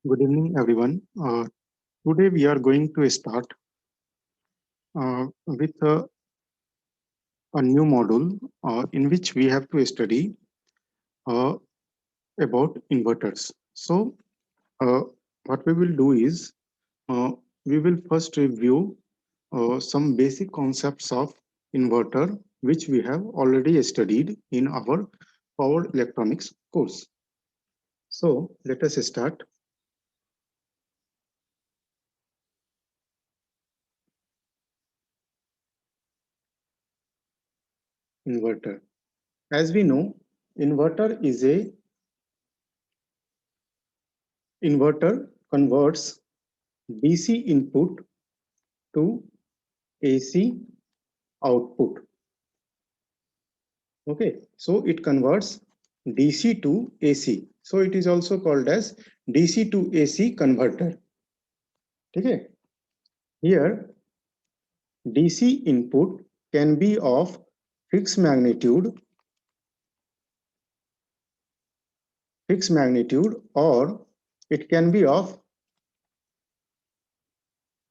Good evening, everyone. Today we are going to start with a new module in which we have to study uh, about inverters. So, uh, what we will do is uh, we will first review some basic concepts of inverter, which we have already studied in our power electronics course. So, let us start. Inverter. As we know, inverter converts DC input to AC output. Okay, so it converts DC to AC. So it is also called as DC to AC converter. Okay, here DC input can be of fixed magnitude, or it can be of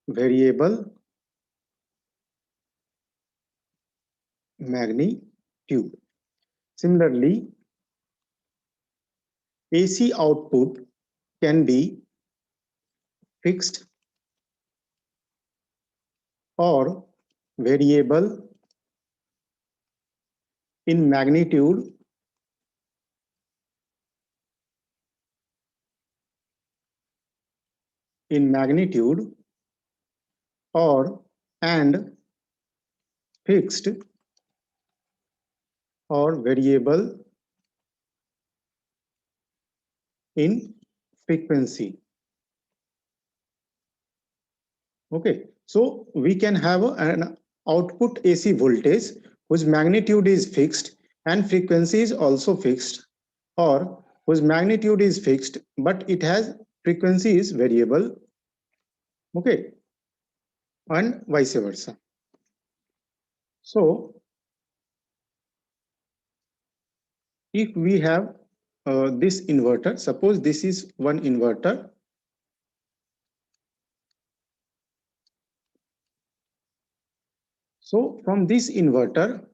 variable magnitude. Similarly, AC output can be fixed or variable in magnitude or and fixed or variable in frequency. Okay, so we can have an output AC voltage whose magnitude is fixed and frequency is also fixed, or whose magnitude is fixed but it has frequency is variable. Okay, and vice versa. So if we have this inverter, suppose this is one inverter. So from this inverter,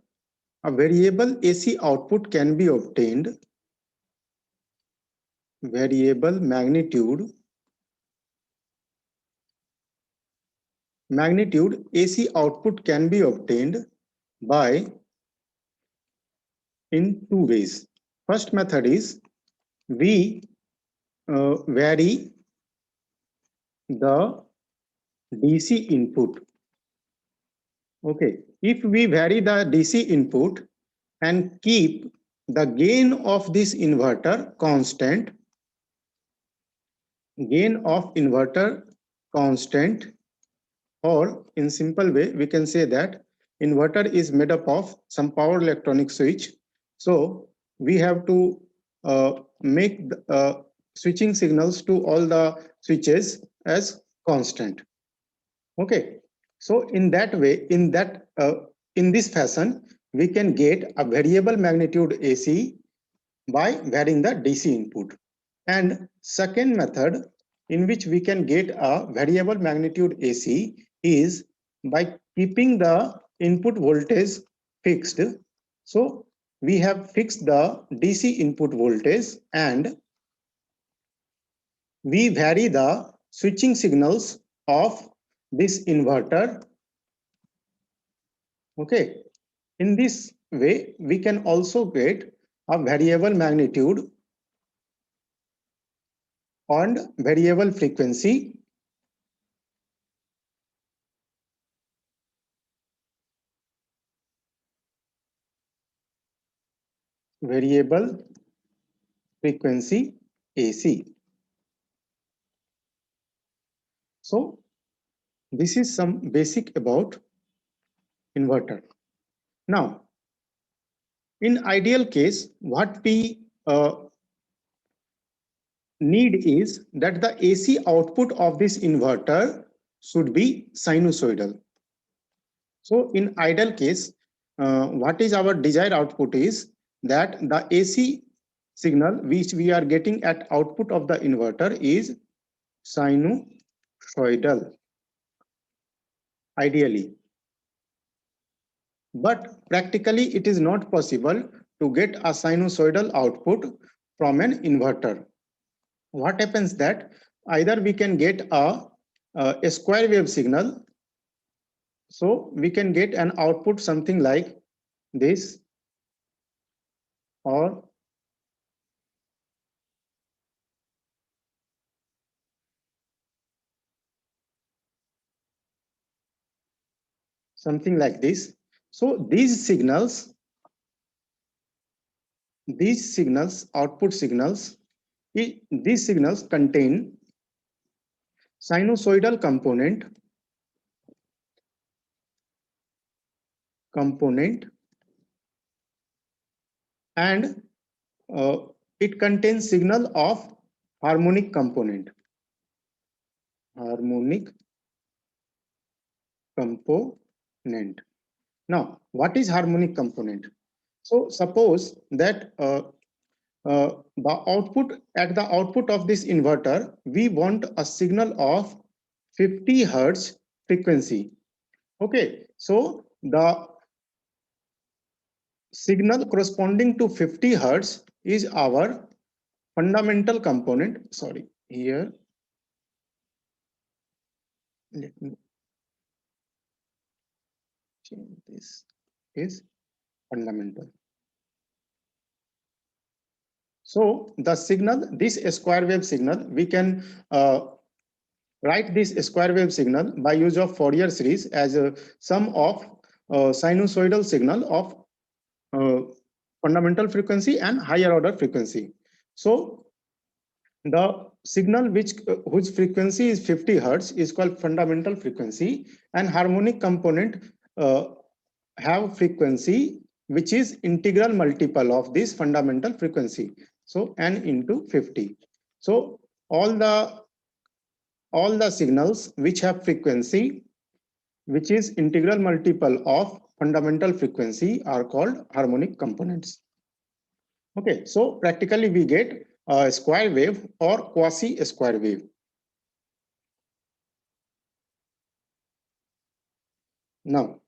a variable AC output can be obtained, variable magnitude AC output can be obtained by in two ways. First method is we vary the DC input. Okay, if we vary the DC input and keep the gain of this inverter constant, or in simple way we can say that inverter is made up of some power electronic switch. So we have to make the, switching signals to all the switches as constant. Okay, so in that way, in this fashion, we can get a variable magnitude AC by varying the DC input. And second method in which we can get a variable magnitude AC is by keeping the input voltage fixed. So we have fixed the DC input voltage and we vary the switching signals of this inverter. Okay, in this way we can also get a variable magnitude and variable frequency. Variable frequency AC. So this is some basic about inverter. Now, in ideal case, what we need is that the AC output of this inverter should be sinusoidal. So in ideal case, what is our desired output is that the AC signal which we are getting at output of the inverter is sinusoidal, ideally. But practically, it is not possible to get a sinusoidal output from an inverter. What happens that either we can get a square wave signal, so we can get an output something like this, or something like this. So these signals, output signals, these signals contain sinusoidal component, and it contains signal of harmonic component. Harmonic component. Now, what is harmonic component? So suppose that the output, at the output of this inverter, we want a signal of 50 hertz frequency. Okay, so the signal corresponding to 50 hertz is our fundamental component. Sorry, here, let me change this, is fundamental. So the signal, this square wave signal, we can write this square wave signal by use of Fourier series as a sum of sinusoidal signal of fundamental frequency and higher order frequency. So the signal whose frequency is 50 hertz is called fundamental frequency, and harmonic component have frequency which is integral multiple of this fundamental frequency. So n into 50. So all the signals which have frequency which is integral multiple of fundamental frequency are called harmonic components. Okay, so practically we get a square wave or quasi square wave. Now,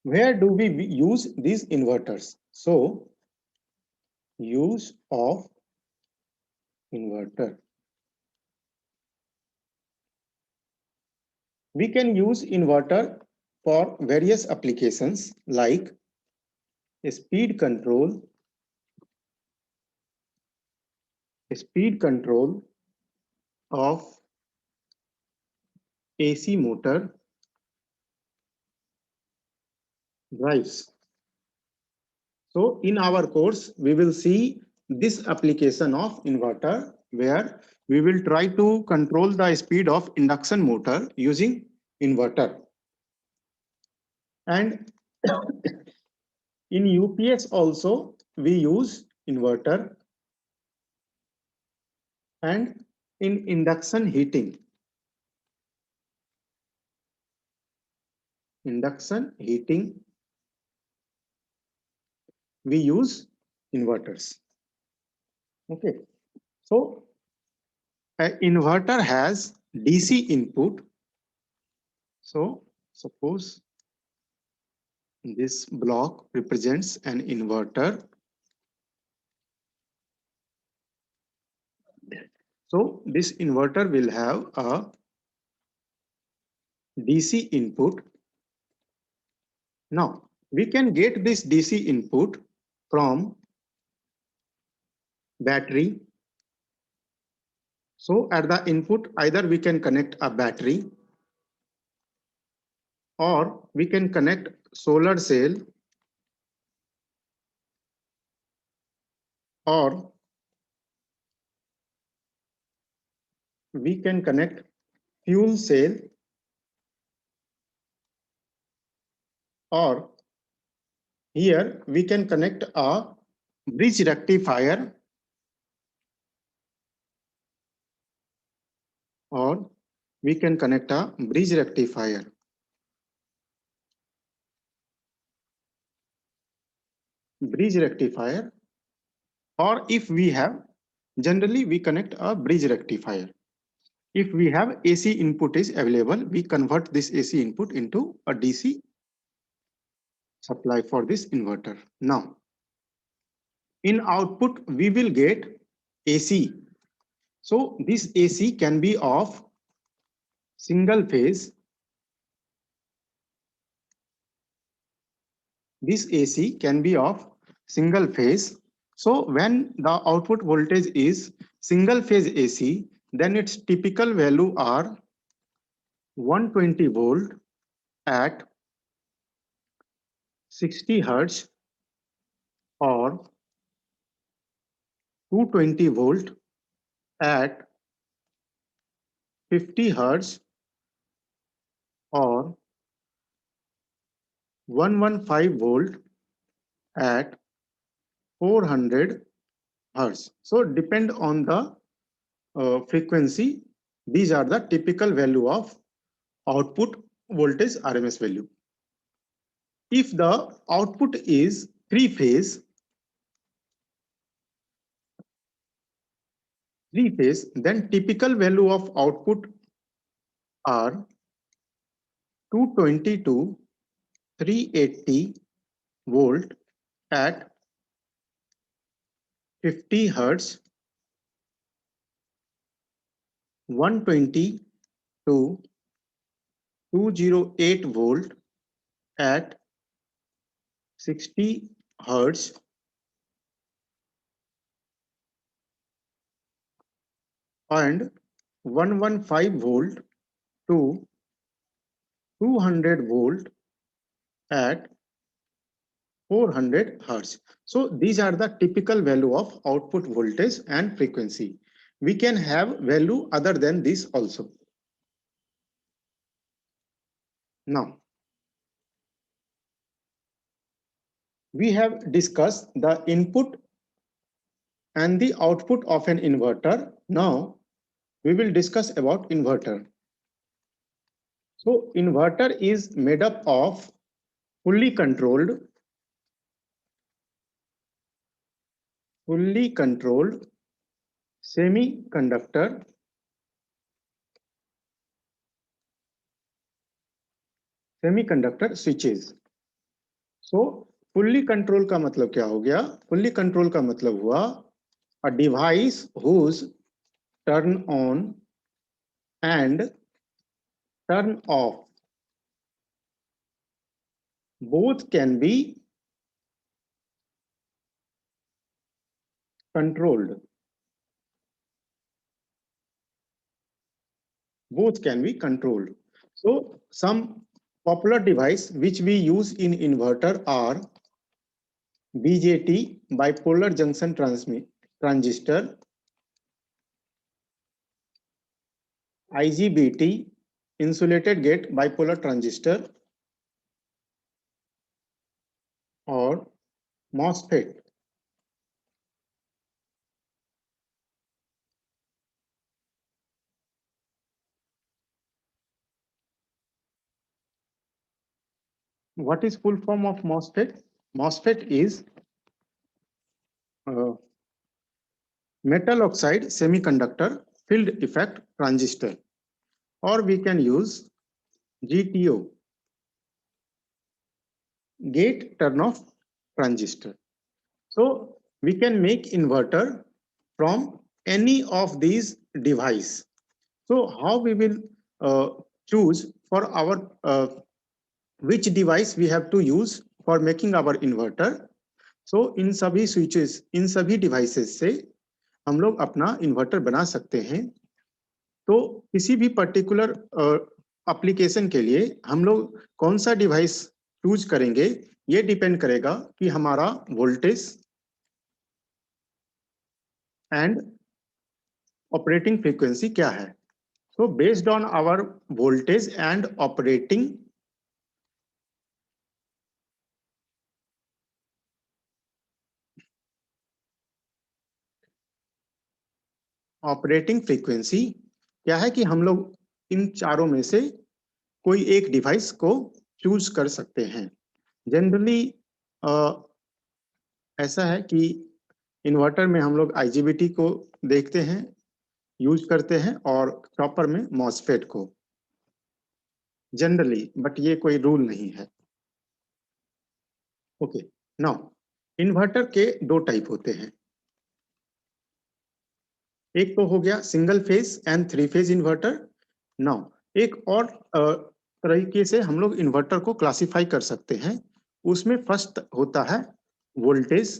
where do we use these inverters? So, use of inverter. We can use inverter for various applications like speed control of AC motor drives. So in our course, we will see this application of inverter where we will try to control the speed of induction motor using inverter. And in UPS also, we use inverter, and in induction heating, we use inverters. Okay, so an inverter has DC input. So suppose this block represents an inverter. So this inverter will have a DC input. Now we can get this DC input from battery. So at the input, either we can connect a battery or we can connect solar cell or we can connect fuel cell or here we can connect a bridge rectifier or we can connect a bridge rectifier. Or if we have Generally, we connect a bridge rectifier. If we have AC input is available, we convert this AC input into a DC supply for this inverter. Now, in output, we will get AC. So this AC can be of single phase. This AC can be of single phase. So when the output voltage is single phase AC, then its typical value are 120 volt at 60 hertz or 220 volt at 50 hertz or 115 volt at 400 hertz. So depend on the frequency. These are the typical value of output voltage RMS value. If the output is three phase, then typical value of output are 220 to 380 volt at 50 hertz, 120 to 208 volt at 60 hertz, and 115 volt to 200 volt at 400 hertz. So these are the typical value of output voltage and frequency. We can have value other than this also. Now, we have discussed the input and the output of an inverter. Now, we will discuss about inverter. So inverter is made up of fully controlled semiconductor switches. So fully control का मतलब क्या हो गया? Fully control का मतलब हुआ a device whose turn on and turn off both can be controlled. Both can be controlled. So some popular device which we use in inverter are BJT, bipolar junction transistor, IGBT, insulated gate bipolar transistor, or MOSFET. What is full form of MOSFET? MOSFET is metal oxide semiconductor field effect transistor, or we can use GTO, gate turn off transistor. So we can make inverter from any of these device. So how we will choose for our which device we have to use for making our inverter? So इन सभी switches, इन सभी devices से हम लोग अपना inverter बना सकते हैं। तो किसी भी पर्टिकुलर एप्लीकेशन के लिए हम लोग कौन सा डिवाइस चूज करेंगे, ये डिपेंड करेगा कि हमारा वोल्टेज एंड ऑपरेटिंग फ्रीक्वेंसी क्या है। So based on our voltage and operating frequency क्या है कि हम लोग इन चारों में से कोई एक डिवाइस को चूज कर सकते हैं। जनरली ऐसा है कि इन्वर्टर में हम लोग IGBT को देखते हैं, यूज करते हैं, और चॉपर में मॉसफेट को जनरली, बट ये कोई रूल नहीं है। ओके, नाउ इन्वर्टर के दो टाइप होते हैं। एक तो हो गया single phase and three phase inverter. Now एक और तरीके से हम लोग इन्वर्टर को क्लासिफाई कर सकते हैं। उसमें फर्स्ट होता है voltage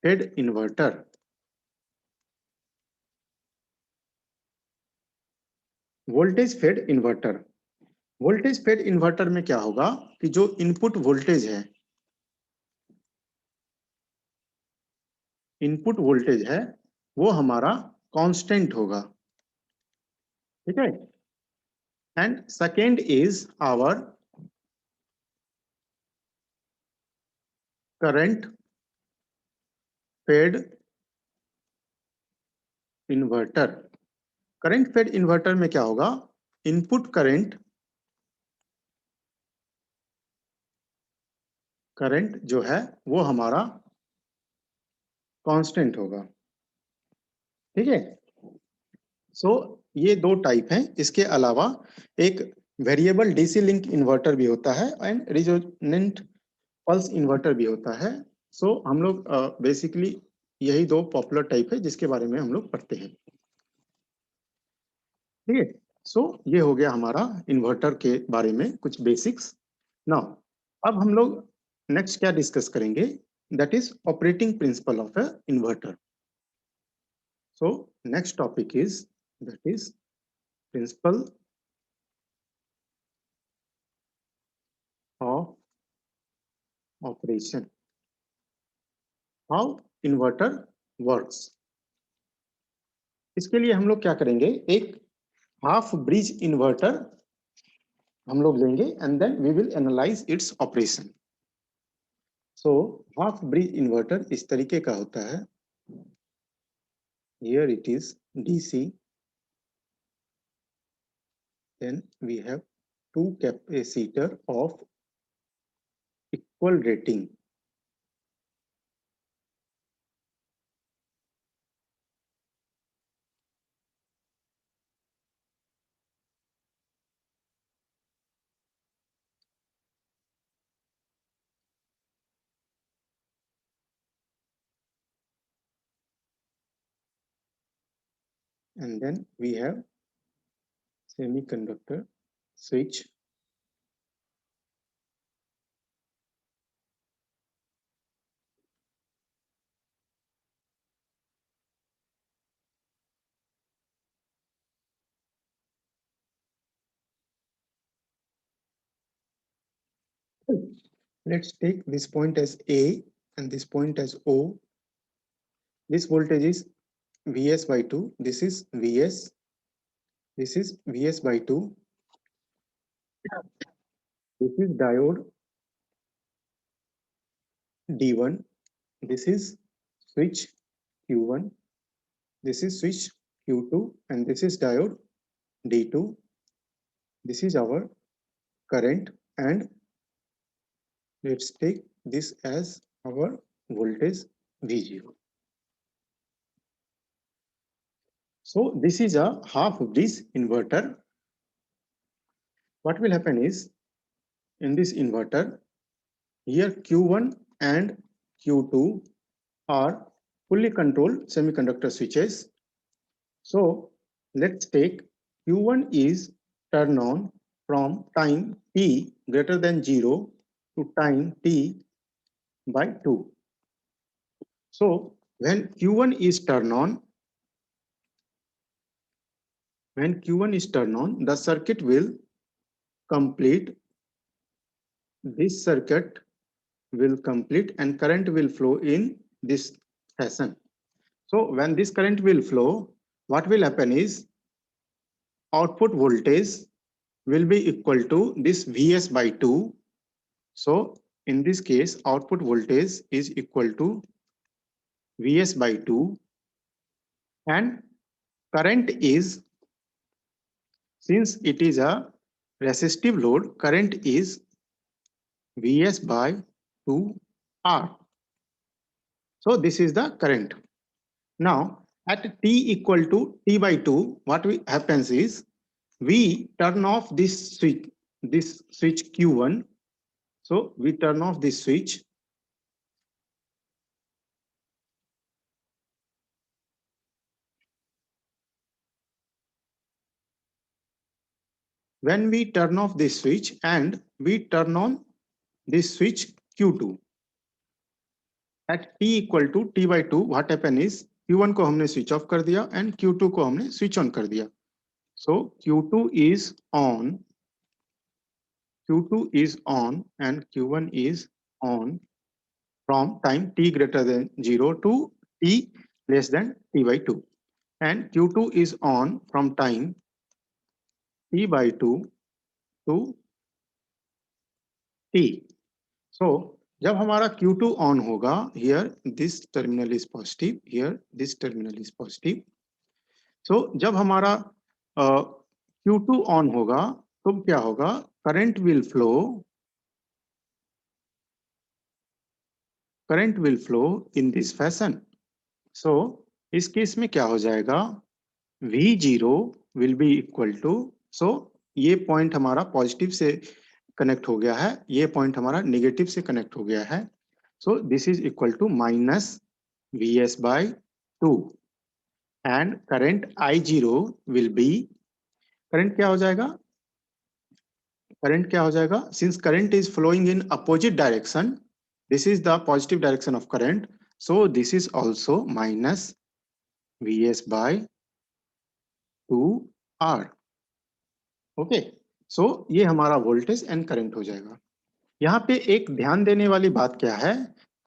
fed inverter. Voltage fed inverter, voltage fed inverter में क्या होगा कि जो इनपुट वोल्टेज है, इनपुट वोल्टेज है वो हमारा कांस्टेंट होगा, ठीक है। And second is our current fed inverter. Current fed inverter में क्या होगा, इनपुट करंट, करंट जो है वो हमारा कांस्टेंट होगा, ठीक है। सो ये दो टाइप हैं। इसके अलावा एक वेरिएबल डीसी लिंक इन्वर्टर भी होता है एंड रिजोनेंट पल्स इन्वर्टर भी होता है। सो हम लोग बेसिकली यही दो पॉपुलर टाइप है जिसके बारे में हम लोग पढ़ते हैं, ठीक है। सो ये हो गया हमारा इन्वर्टर के बारे में कुछ बेसिक्स। नाउ अब हम लोग नेक्स्ट क्या डिस्कस करेंगे, that is operating principle of a inverter. So next topic is that is principle of operation, how inverter works. इसके लिए हम लोग क्या करेंगे, एक हाफ ब्रिज इन्वर्टर हम लोग लेंगे and then we will analyse its operation. So half bridge inverter इस तरीके का होता है। Here it is DC, then we have two capacitor of equal rating, and then we have semiconductor switch, let's take this point as A and this point as O. This voltage is Vs by 2, this is Vs, this is Vs by 2, this is diode D1, this is switch Q1, this is switch Q2, and this is diode D2. This is our current, and let's take this as our voltage V0. So this is a half bridge inverter. What will happen is, in this inverter, here Q1 and Q2 are fully controlled semiconductor switches. So let's take Q1 is turned on from time t greater than 0 to time t by 2. So when Q1 is turned on, when Q1 is turned on, the circuit will complete, this circuit will complete and current will flow in this fashion. So when this current will flow, what will happen is output voltage will be equal to this Vs by 2. So in this case, output voltage is equal to Vs by 2, and current is, since it is a resistive load, current is Vs by 2R. So this is the current. Now at t equal to t by 2, what happens is we turn off this switch Q1. So we turn off this switch. When we turn off this switch and we turn on this switch Q2, at t equal to t by 2, what happen is Q1 को हमने switch off कर दिया and Q2 को हमने switch on कर दिया. So Q2 is on and Q1 is on from time t greater than 0 to t less than t by 2, and Q2 is on from time t by 2 to t. So जब हमारा Q2 on होगा, here this terminal is positive, here this terminal is positive. So जब हमारा Q2 on होगा तो क्या होगा, current will flow in this fashion. So इस केस में क्या हो जाएगा, V0 will be equal to, so ये पॉइंट हमारा पॉजिटिव से कनेक्ट हो गया है, ये पॉइंट हमारा नेगेटिव से कनेक्ट हो गया है. So this is equal to minus Vs by 2 and current I0 will be, current क्या हो जाएगा, since current is flowing in opposite direction, this is the positive direction of current, so this is also minus Vs by 2R. Okay, so ये हमारा voltage and current हो जाएगा. यहाँ पे एक ध्यान देने वाली बात क्या है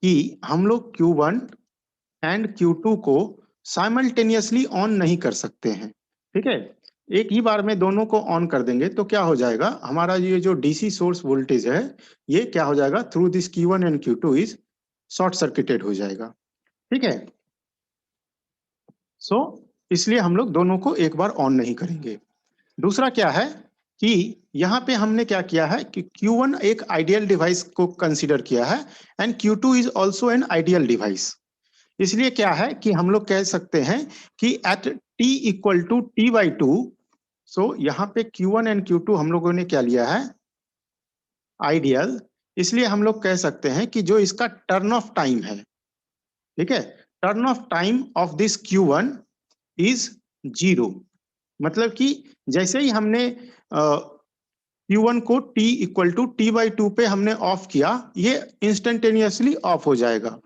कि हम लोग Q1 एंड Q2 को साइमल्टेनियसली ऑन नहीं कर सकते हैं. ठीक है, एक ही बार में दोनों को ऑन कर देंगे तो क्या हो जाएगा, हमारा ये जो डीसी सोर्स वोल्टेज है ये क्या हो जाएगा, through this Q1 and Q2 is short circuited हो जाएगा. ठीक है, सो इसलिए हम लोग दोनों को एक बार ऑन नहीं करेंगे. दूसरा क्या है कि यहाँ पे हमने क्या किया है कि Q1 एक आइडियल डिवाइस को कंसीडर किया है and Q2 is also an ideal device. इसलिए क्या है कि हम लोग कह सकते हैं कि at t equal to t by 2, so यहाँ पे Q1 एंड Q2 हम लोगों ने क्या लिया है, आइडियल. इसलिए हम लोग कह सकते हैं कि जो इसका टर्न ऑफ टाइम है, ठीक है, turn off time of this Q1 is 0. मतलब कि जैसे ही हमने Q1 को t equal to t by 2 पे हमने ऑफ किया, ये इंस्टेंटेनियसली ऑफ हो जाएगा.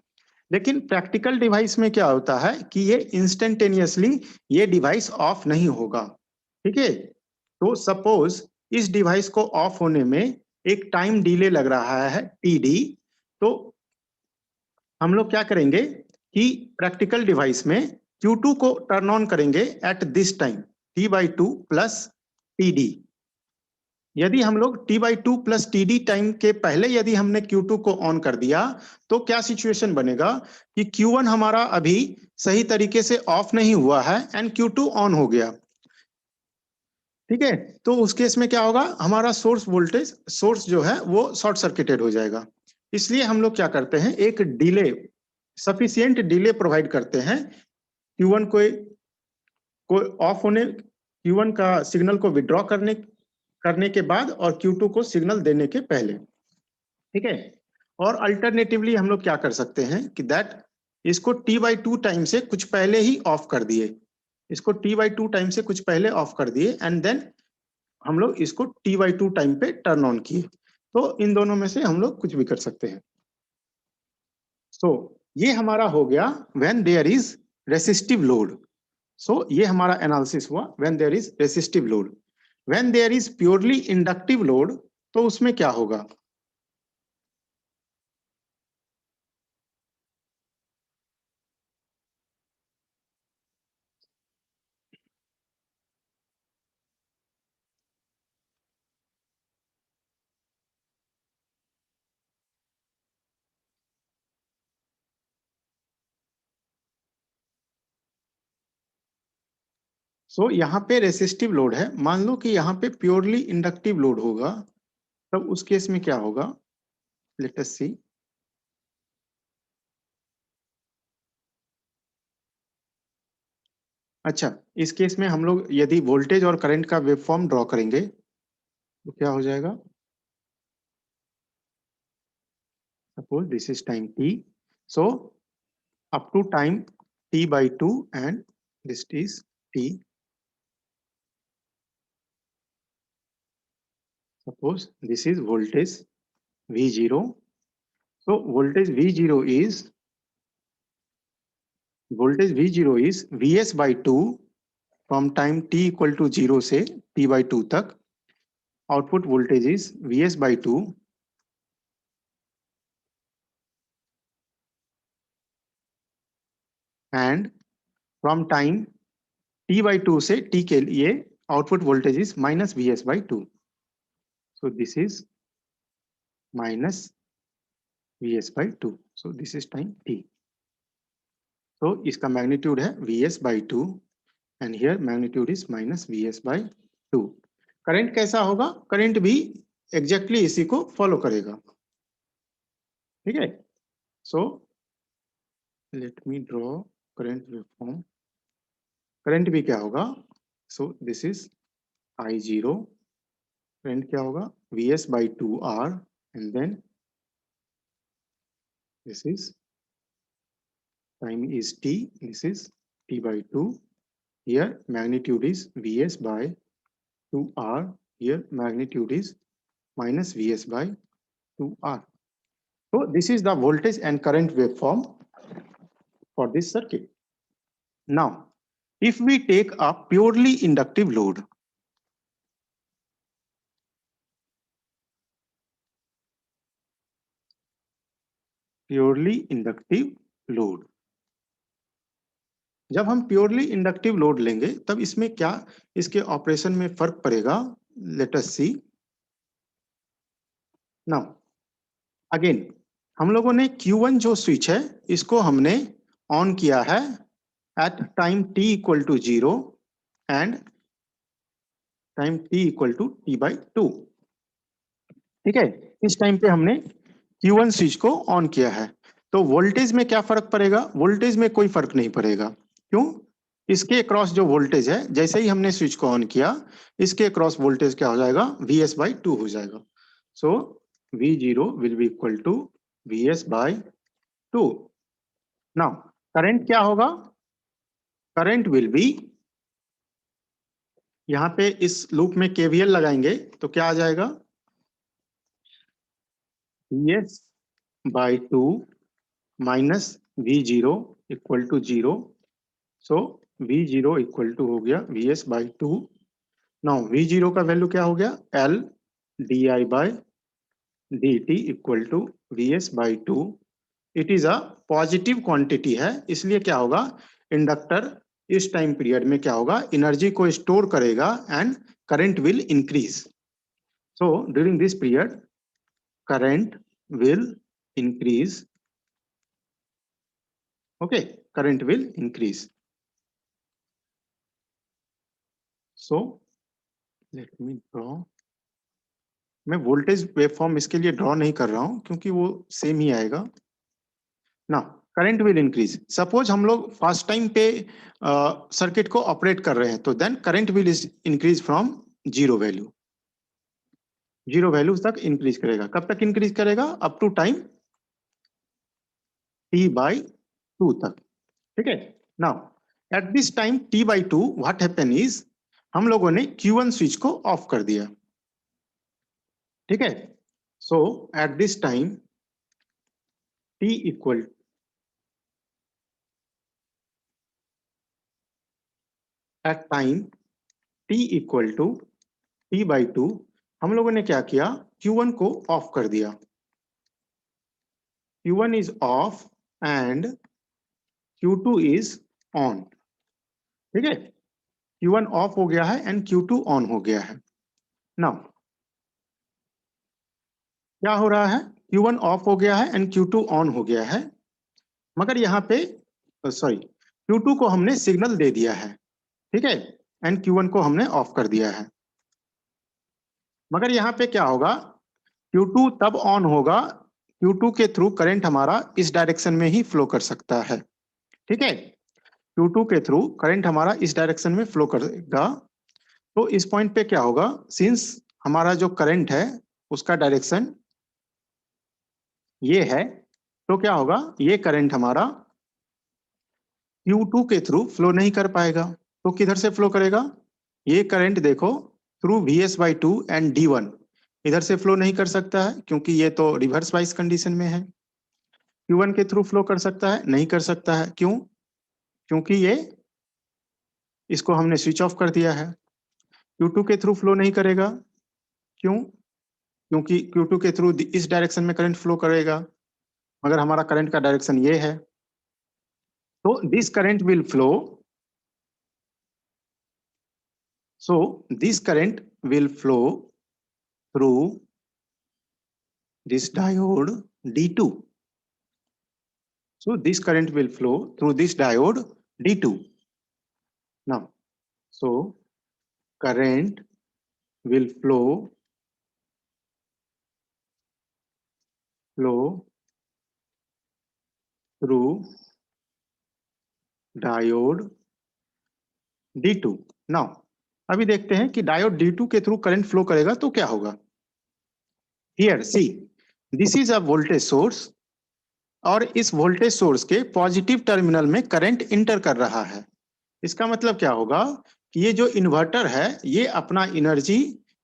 लेकिन प्रैक्टिकल डिवाइस में क्या होता है कि ये इंस्टेंटेनियसली ये डिवाइस ऑफ नहीं होगा. ठीक है, तो सपोज इस डिवाइस को ऑफ होने में एक टाइम डिले लग रहा है TD, तो हम लोग क्या करेंगे कि प्रैक्टिकल डिवाइस में Q2 को टर्न ऑन करेंगे eight this time t by 2 plus TD. यदि हम लोग t by 2 plus TD time के पहले यदि हमने Q2 को ऑन कर दिया तो क्या सिचुएशन बनेगा कि Q1 हमारा अभी सही तरीके से ऑफ नहीं हुआ है एंड Q2 ऑन हो गया. ठीक है, तो उस केस में क्या होगा, हमारा सोर्स जो है वो शॉर्ट सर्किटेड हो जाएगा. इसलिए हम लोग क्या करते हैं, एक डिले, सफिशियंट डिले प्रोवाइड करते हैं Q1 को ऑफ होने, Q1 का सिग्नल को विड्रॉ करने के बाद और Q2 को सिग्नल देने के पहले. ठीक है, और अल्टरनेटिवली हम लोग क्या कर सकते हैं कि दैट इसको t बाई 2 टाइम से कुछ पहले ही ऑफ कर दिए, इसको t बाई 2 टाइम से कुछ पहले ऑफ कर दिए एंड देन हम लोग इसको t बाई 2 टाइम पे टर्न ऑन किए. तो इन दोनों में से हम लोग कुछ भी कर सकते हैं. सो ये हमारा हो गया when there is resistive load. So ये हमारा एनालिसिस हुआ when there is resistive load. When there is purely inductive load, तो उसमें क्या होगा, सो यहाँ पे रेसिस्टिव लोड है. मान लो कि यहाँ पे प्योरली इंडक्टिव लोड होगा, तब उस केस में क्या होगा, लेट अस सी. अच्छा, इस केस में हम लोग यदि वोल्टेज और करंट का वेव फॉर्म ड्रॉ करेंगे तो क्या हो जाएगा? Suppose this is time t, so up to time t by 2 and this is t. Suppose this is voltage V0. So voltage V0 is Vs by 2 from time t equal to 0 से t by 2 तक. Output voltage is Vs by 2 and from time t by 2 से t के लिए output voltage is minus Vs by 2. So this is minus Vs by 2. So this is time t. So इसका magnitude है Vs by 2 and here magnitude is minus Vs by 2. Current कैसा होगा? Current भी exactly इसी को follow करेगा, ठीक है। So let me draw current waveform. Current भी क्या होगा? सो दिस इज I0, करंट क्या होगा? Vs by 2R and then this is time is t, this is t by 2. Here magnitude is Vs by 2R, here magnitude is minus Vs by 2R. So this is the voltage and current waveform for this circuit. Now, if we take a purely inductive load, जब हम purely inductive load लेंगे तब इसमें क्या इसके operation में फर्क पड़ेगा? लेट अस सी। नाउ अगेन हम लोगों ने Q1 जो स्विच है इसको हमने ऑन किया है at time t equal to 0 and time t equal to t by 2, ठीक है। इस टाइम पे हमने Q1 स्विच को ऑन किया है, तो वोल्टेज में क्या फर्क पड़ेगा? वोल्टेज में कोई फर्क नहीं पड़ेगा। क्यों? इसके अक्रॉस जो वोल्टेज है, जैसे ही हमने स्विच को ऑन किया इसके अक्रॉस वोल्टेज क्या हो जाएगा? Vs by 2 हो जाएगा। So V0 will be equal to Vs by 2। Now current क्या होगा? करंट विल बी, यहां पे इस लूप में KVL लगाएंगे तो क्या आ जाएगा? Vs by 2 minus V0 equal to 0। So V0 equal to हो गया Vs by 2। नाउ V0 का वैल्यू क्या हो गया? L di by dt equal to Vs by 2। It is a positive quantity है, इसलिए क्या होगा? इंडक्टर इस टाइम पीरियड में क्या होगा? एनर्जी को स्टोर करेगा and current will increase. So during this period current will increase, okay, current will increase. So let me draw. मैं वोल्टेज वेवफॉर्म इसके लिए ड्रॉ नहीं कर रहा हूं क्योंकि वो सेम ही आएगा ना। करंट विल इंक्रीज, सपोज हम लोग फर्स्ट टाइम पे सर्किट को ऑपरेट कर रहे हैं तो then current will increase from zero value तक इंक्रीज करेगा। कब तक इंक्रीज करेगा? Up to time t by 2 तक, ठीक है। Now at this time t by 2 what happen is, हम लोगों ने Q1 स्विच को ऑफ कर दिया, ठीक है। So at this time t equal at time t equal to t by 2 हम लोगों ने क्या किया? Q1 को ऑफ कर दिया। Q1 is of and Q2 is on, ठीक है। Q1 ऑफ हो गया है एंड Q2 ऑन हो गया है। नाउ क्या हो रहा है? Q1 ऑफ हो गया है एंड Q2 ऑन हो गया है, मगर यहाँ पे सॉरी Q2 को हमने सिग्नल दे दिया है, ठीक है, एंड Q1 को हमने ऑफ कर दिया है। मगर यहाँ पे क्या होगा? Q2 तब ऑन होगा, Q2 के थ्रू करंट हमारा इस डायरेक्शन में ही फ्लो कर सकता है, ठीक है। Q2 के थ्रू करंट हमारा इस डायरेक्शन में फ्लो करेगा। तो इस पॉइंट पे क्या होगा, सिंस हमारा जो करंट है उसका डायरेक्शन ये है, तो क्या होगा, ये करंट हमारा Q2 के थ्रू फ्लो नहीं कर पाएगा। तो किधर से फ्लो करेगा, ये करंट देखो थ्रू Vs/2 एंड D1 इधर से फ्लो नहीं कर सकता है क्योंकि ये तो रिवर्स बाइस कंडीशन में है। Q1 के थ्रू फ्लो कर सकता है, नहीं कर सकता है, क्यों, क्योंकि ये इसको हमने स्विच ऑफ कर दिया है। Q2 के थ्रू फ्लो नहीं करेगा, क्यों, क्योंकि Q2 के थ्रू इस डायरेक्शन में करंट फ्लो करेगा, मगर हमारा करंट का डायरेक्शन ये है। तो this current will flow, so this current will flow through this diode D2. So this current will flow through this diode D2. Now, so current will flow through diode D2. Now, अभी देखते हैं कि diode D2 के through current flow करेगा तो क्या होगा। Here, see, this is a voltage source और इस वोल्टेज सोर्स के पॉजिटिव टर्मिनल में करंट इंटर कर रहा है। इसका मतलब क्या होगा कि ये जो इन्वर्टर है ये अपना एनर्जी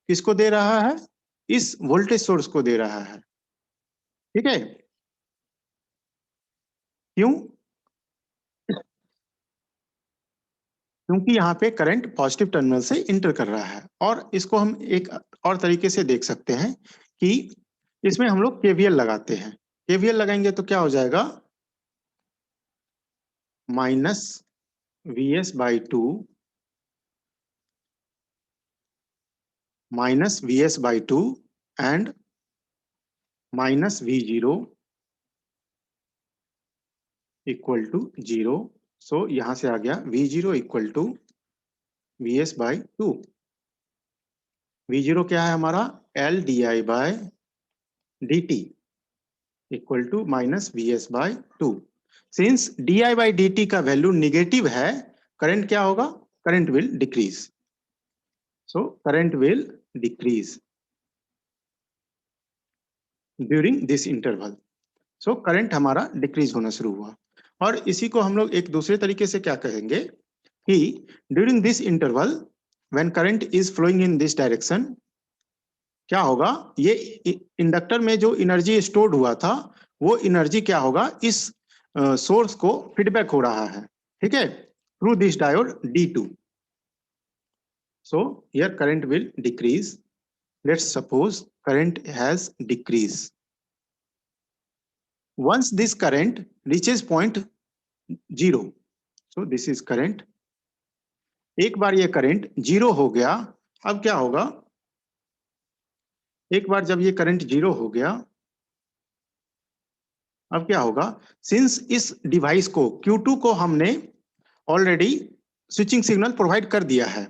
किसको दे रहा है, इस वोल्टेज सोर्स को दे रहा है। ठीक है, क्यों, क्योंकि यहाँ पे करंट पॉजिटिव टर्मिनल से इंटर कर रहा है। और इसको हम एक और तरीके से देख सकते हैं कि इसमें हम लोग केवीएल लगाते हैं। केवीएल लगाएंगे तो क्या हो जाएगा, -Vs/2 and -V0 equal to 0। सो यहां से आ गया V0 equal to Vs/2। V0 क्या है हमारा, LdI/dt equal to -Vs/2। Since di/dt का वैल्यू निगेटिव है, करंट क्या होगा, current will decrease. So current will decrease during this interval. So current हमारा डिक्रीज होना शुरू हुआ। और इसी को हम लोग एक दूसरे तरीके से क्या कहेंगे कि during this interval when current is flowing in this direction, क्या होगा, ये इंडक्टर में जो एनर्जी स्टोर्ड हुआ था वो एनर्जी क्या होगा, इस सोर्स को फीडबैक हो रहा है। ठीक है, through this diode D2। So here current will decrease. Let's suppose current has decrease. once this current reaches point 0, so this is current, एक बार ये करंट 0 हो गया, अब क्या होगा, एक बार जब ये करंट 0 हो गया, अब क्या होगा, सिंस इस डिवाइस को Q2 को हमने ऑलरेडी स्विचिंग सिग्नल प्रोवाइड कर दिया है।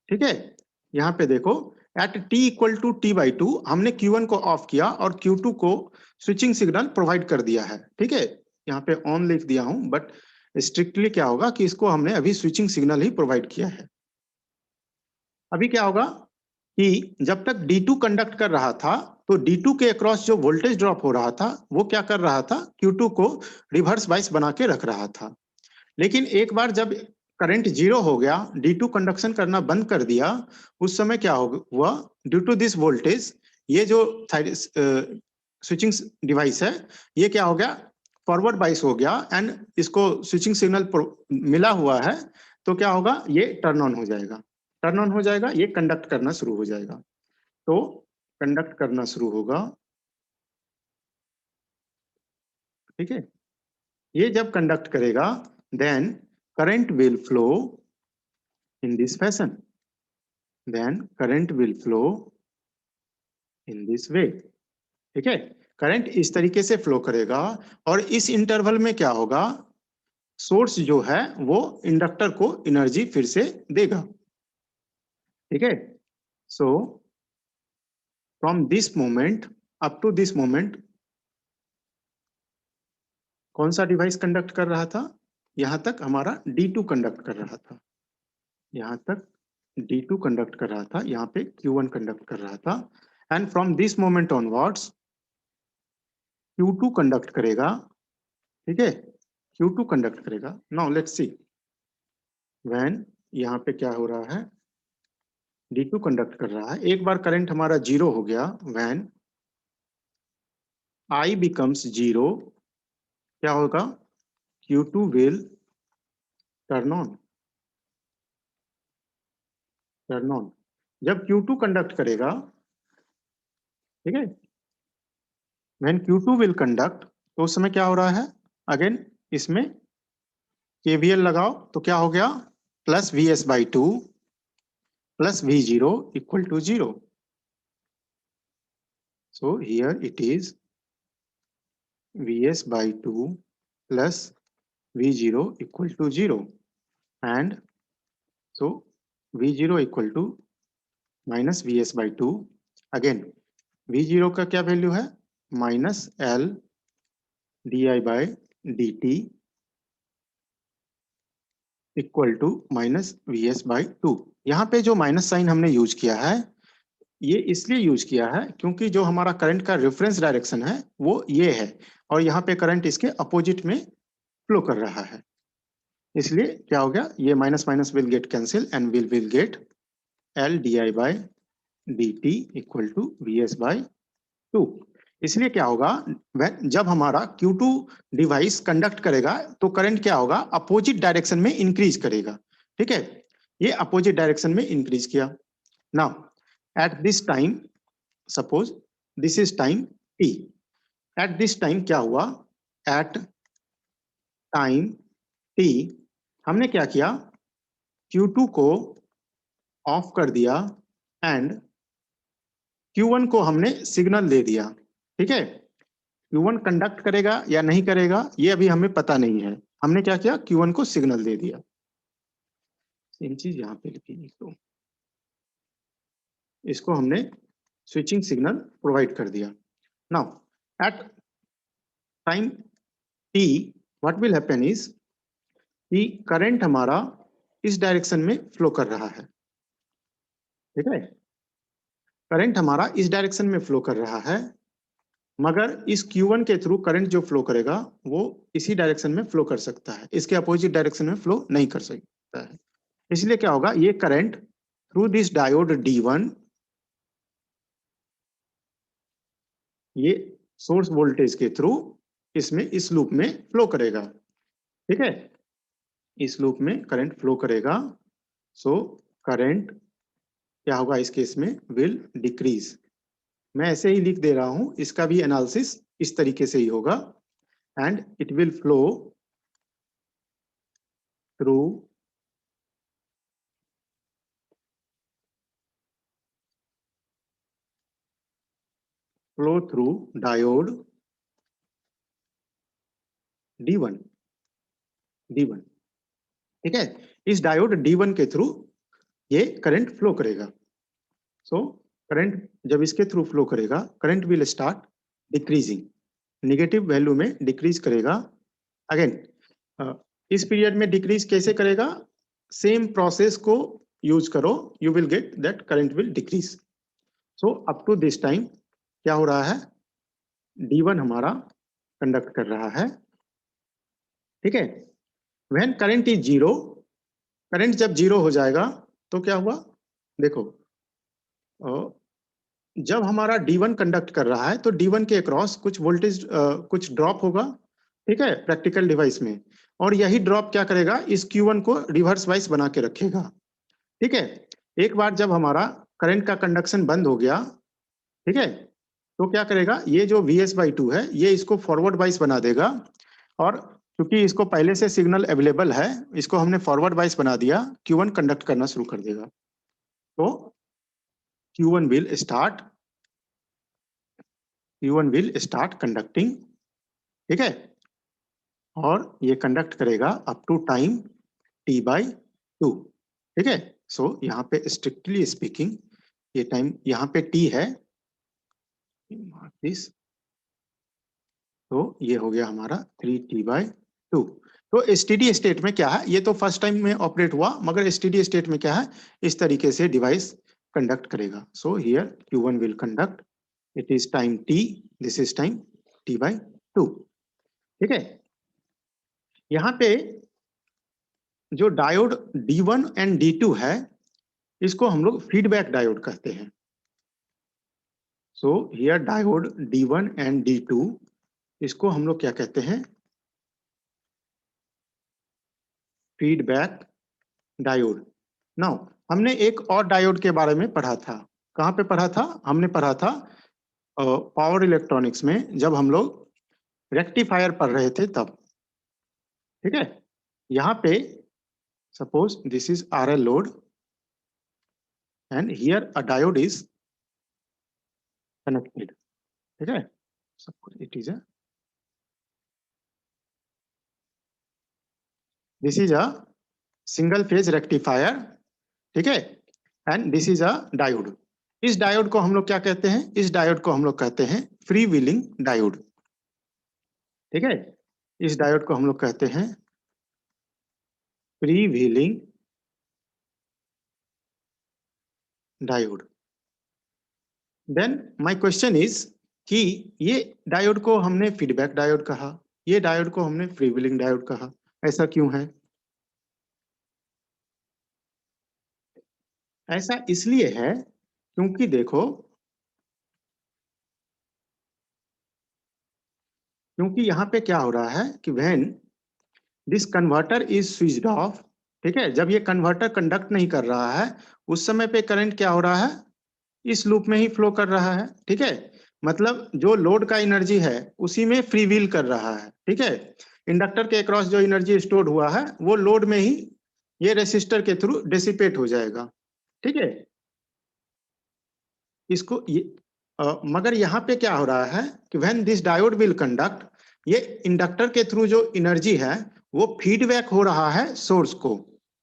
ठीक है, यहाँ पे देखो eight t equal to T/2 हमने Q1 को ऑफ किया और Q2 को स्विचिंग सिग्नल प्रोवाइड कर दिया है। ठीक है, यहाँ पे ऑन लिख दिया हूं, बट स्ट्रिक्टली क्या होगा कि इसको हमने अभी स्विचिंग सिग्नल ही प्रोवाइड किया है। अभी क्या होगा कि जब तक D2 कंडक्ट कर रहा था तो D2 के अक्रॉस जो वोल्टेज ड्रॉप हो रहा था वो क्या कर रहा था, Q2 को रिवर्स बाइस बना के रख रहा था। लेकिन एक बार जब करंट 0 हो गया, D2 कंडक्शन करना बंद कर दिया, उस समय क्या हुआ, ड्यू टू दिस वोल्टेज ये जो स्विचिंग डिवाइस है ये क्या हो गया, फॉरवर्ड बाइस हो गया एंड इसको स्विचिंग सिग्नल मिला हुआ है, तो क्या होगा, ये टर्न ऑन हो जाएगा। टर्न ऑन हो जाएगा, ये कंडक्ट करना शुरू हो जाएगा। तो कंडक्ट करना शुरू होगा। ठीक है, ये जब कंडक्ट करेगा then current will flow in this fashion, then current will flow in this way। ठीक है, करंट इस तरीके से फ्लो करेगा और इस इंटरवल में क्या होगा, सोर्स जो है वो इंडक्टर को एनर्जी फिर से देगा। ठीक है, so from this moment up to this moment कौन सा डिवाइस कंडक्ट कर रहा था, यहां तक हमारा D2 कंडक्ट कर रहा था, यहां तक D2 कंडक्ट कर रहा था, यहाँ पे Q1 कंडक्ट कर रहा था, and from this moment onwards Q2 conduct करेगा, ठीक है, Q2 कंडक्ट करेगा। नाउ लेट्स सी व्हेन, यहाँ पे क्या हो रहा है, D2 कंडक्ट कर रहा है, एक बार करंट हमारा जीरो हो गया, व्हेन I बिकम्स जीरो, क्या होगा, Q2 will turn on, turn on. जब Q2 कंडक्ट करेगा, ठीक है, व्हेन Q2 विल कंडक्ट, तो उस समय क्या हो रहा है, अगेन इसमें KVL लगाओ, तो क्या हो गया, plus Vs/2 plus V0 equal to 0। So here it is Vs/2 plus V0 equal to 0, and so V0 equal to minus Vs/2, again V0 का क्या वैल्यू है, minus L di/dt equal to minus Vs/2। यहाँ पे जो minus sign हमने use किया है, ये इसलिए यूज किया है क्योंकि जो हमारा करंट का रेफरेंस डायरेक्शन है वो ये है, और यहाँ पे करंट इसके अपोजिट में फ्लो कर रहा है, इसलिए क्या हो गया, ये minus minus will get cancel and will get L di/dt equal to Vs/2। इसलिए क्या होगा, जब हमारा Q2 डिवाइस कंडक्ट करेगा तो करंट क्या होगा, अपोजिट डायरेक्शन में इंक्रीज करेगा, ठीक है, ये अपोजिट डायरेक्शन में इंक्रीज किया। Now at this time, suppose this is time t, eight this time क्या हुआ, एट टाइम t हमने क्या किया, Q2 को ऑफ कर दिया एंड Q1 को हमने सिग्नल दे दिया, ठीक है, Q1 कंडक्ट करेगा या नहीं करेगा ये अभी हमें पता नहीं है, हमने क्या किया, Q1 को सिग्नल दे दिया। सेम चीज यहाँ पे लिखी, तो इसको हमने स्विचिंग सिग्नल प्रोवाइड कर दिया। Now at time t what will happen is कि करंट हमारा इस डायरेक्शन में फ्लो कर रहा है, ठीक है, करंट हमारा इस डायरेक्शन में फ्लो कर रहा है, मगर इस Q1 के थ्रू करंट जो फ्लो करेगा वो इसी डायरेक्शन में फ्लो कर सकता है, इसके अपोजिट डायरेक्शन में फ्लो नहीं कर सकता है। इसलिए क्या होगा, ये current through this diode D1, ये सोर्स वोल्टेज के थ्रू इसमें इस लूप में फ्लो करेगा, ठीक है, इस लूप में करंट फ्लो करेगा। सो करंट क्या होगा इस केस में, विल डिक्रीज। मैं ऐसे ही लिख दे रहा हूं, इसका भी एनालिसिस इस तरीके से ही होगा, and it will flow through diode D1, ठीक है, इस डायोड D1 के थ्रू ये करंट फ्लो करेगा। सो करंट जब इसके थ्रू फ्लो करेगा, current will start decreasing, negative value में डिक्रीज करेगा। अगेन इस पीरियड में डिक्रीज कैसे करेगा, सेम प्रोसेस को यूज करो, you will get that current will decrease. So up to this time क्या हो रहा है, D1 हमारा कंडक्ट कर रहा है, ठीक है, when current is zero, current जब जीरो हो जाएगा तो क्या हुआ, देखो जब हमारा D1 कंडक्ट कर रहा है तो D1 के अक्रॉस कुछ वोल्टेज कुछ ड्रॉप होगा, ठीक है, प्रैक्टिकल डिवाइस में, और यही ड्रॉप क्या करेगा, इस Q1 को रिवर्स वाइस बना के रखेगा, ठीक है। एक बार जब हमारा करंट का कंडक्शन बंद हो गया, ठीक है, तो क्या करेगा, ये जो Vs/2 है ये इसको फॉरवर्ड वाइस बना देगा, और क्योंकि इसको पहले से सिग्नल अवेलेबल है, इसको हमने फॉरवर्ड वाइस बना दिया, Q1 कंडक्ट करना शुरू कर देगा। तो Q1 विल स्टार्ट कंडक्टिंग, ठीक है, और ये कंडक्ट करेगा अप टू टाइम T/2, ठीक है। सो यहाँ पे स्ट्रिक्टली स्पीकिंग ये टाइम यहाँ पे T है, तो ये हो गया हमारा 3T/2। तो स्टेडी स्टेट में क्या है, ये तो फर्स्ट टाइम में ऑपरेट हुआ, मगर स्टेडी स्टेट में क्या है, इस तरीके से डिवाइस कंडक्ट करेगा. So here Q1 will conduct, it is time t, this is time t/2. ठीक है. यहाँ पे जो डायोड D1 एंड D2 है, इसको हम लोग फीडबैक डायोड कहते हैं. So here diode D1 and D2, इसको हम लोग क्या कहते हैं, फीडबैक डायोड. नाउ हमने एक और डायोड के बारे में पढ़ा था. कहाँ पे पढ़ा था? हमने पढ़ा था पावर इलेक्ट्रॉनिक्स में, जब हम लोग रेक्टिफायर पढ़ रहे थे तब. ठीक है. यहाँ पे suppose this is RL load and here a diode is connected. ठीक है. Suppose it is this is a single phase rectifier. ठीक है. And this is a diode. इस डायोड को हम लोग क्या कहते हैं? इस डायोड को हम लोग कहते हैं फ्री व्हीलिंग डायोड. ठीक है. इस डायोड को हम लोग कहते हैं free wheeling diode. Then my question is कि ये डायोड को हमने फीडबैक डायोड कहा, ये डायोड को हमने फ्री व्हीलिंग डायोड कहा, ऐसा क्यों है? ऐसा इसलिए है क्योंकि देखो, क्योंकि यहाँ पे क्या हो रहा है कि when this converter is switched off, ठीक है, जब ये कन्वर्टर कंडक्ट नहीं कर रहा है, उस समय पे करंट क्या हो रहा है, इस लूप में ही फ्लो कर रहा है. ठीक है. मतलब जो लोड का एनर्जी है उसी में फ्री व्हील कर रहा है. ठीक है. इंडक्टर के अक्रॉस जो एनर्जी स्टोर्ड हुआ है वो लोड में ही ये रेसिस्टर के थ्रू डिसिपेट हो जाएगा. ठीक है. इसको ये मगर यहाँ पे क्या हो रहा है कि when this diode will conduct, ये इंडक्टर के थ्रू जो एनर्जी है वो फीडबैक हो रहा है सोर्स को.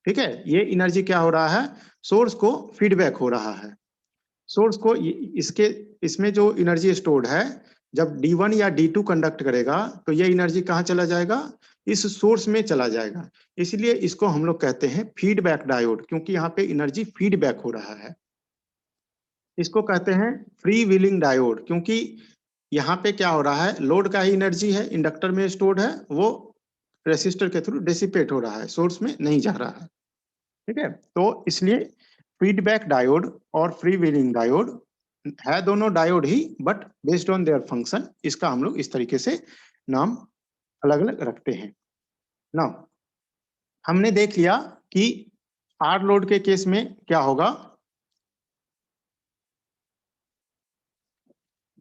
ठीक है. ये एनर्जी क्या हो रहा है, सोर्स को फीडबैक हो रहा है. सोर्स को इसके इसमें जो एनर्जी स्टोर्ड है, जब D1 या D2 कंडक्ट करेगा तो ये एनर्जी कहाँ चला जाएगा, इस सोर्स में चला जाएगा. इसलिए इसको हम लोग कहते हैं फीडबैक डायोड, क्योंकि यहाँ पे एनर्जी फीडबैक हो रहा है. इसको कहते हैं फ्री व्हीलिंग डायोड, क्योंकि यहाँ पे क्या हो रहा है, लोड का ही एनर्जी है इंडक्टर में स्टोर्ड है, वो रेसिस्टर के थ्रू डिसिपेट हो रहा है, सोर्स में नहीं जा रहा है. ठीक है. तो इसलिए फीडबैक डायोड और फ्री व्हीलिंग डायोड है दोनों diode he, but based on their function इसका हम लोग इस तरीके से नाम अलग अलग रखते हैं. नाउ हमने देख लिया कि आर लोड के केस में क्या होगा.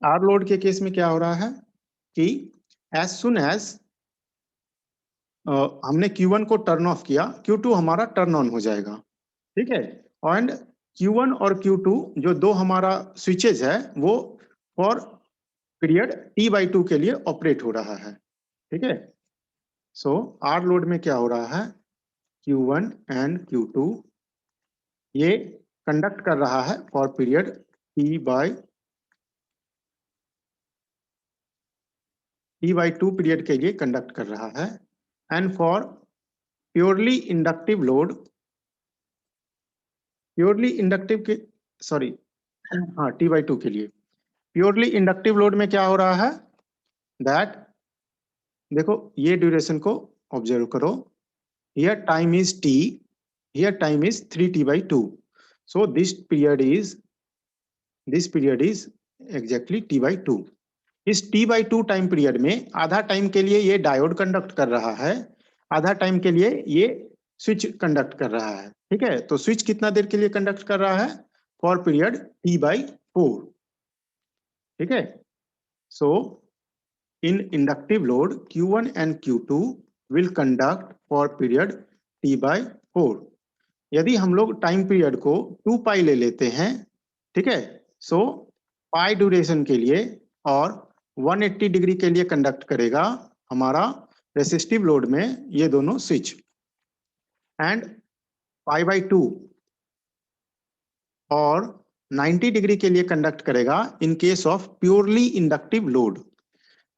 आर लोड के केस में क्या हो रहा है कि एज सुन एज हमने Q1 को टर्न ऑफ किया, Q2 हमारा टर्न ऑन हो जाएगा. ठीक है. एंड Q1 और Q2 जो दो हमारा स्विचेज है वो फॉर पीरियड T/2 के लिए ऑपरेट हो रहा है. ठीक है. सो आर लोड में क्या हो रहा है, Q1 एंड Q2 ये कंडक्ट कर रहा है फॉर पीरियड T/2 पीरियड के लिए कंडक्ट कर रहा है. And for purely inductive load, purely inductive के सॉरी हाँ T/2 के लिए प्योरली इंडक्टिव लोड में क्या हो रहा है, दैट देखो ये ड्यूरेशन को ऑब्जर्व करो. Here time is t, here time is 3T/2. So this period is exactly T/2. इस T/2 टाइम पीरियड में आधा टाइम के लिए ये डायोड कंडक्ट कर रहा है, आधा टाइम के लिए ये स्विच कंडक्ट कर रहा है. ठीक है. तो स्विच कितना देर के लिए कंडक्ट कर रहा है, फॉर पीरियड T/4. ठीक है. So in inductive load Q1 and Q2 will conduct for period T/4. यदि हम लोग टाइम पीरियड को 2 पाई ले लेते हैं, ठीक है, सो पाई ड्यूरेशन के लिए और 180 डिग्री के लिए कंडक्ट करेगा हमारा रेसिस्टिव लोड में ये दोनों स्विच. एंड π/2 और 90 डिग्री के लिए कंडक्ट करेगा in case of purely inductive load.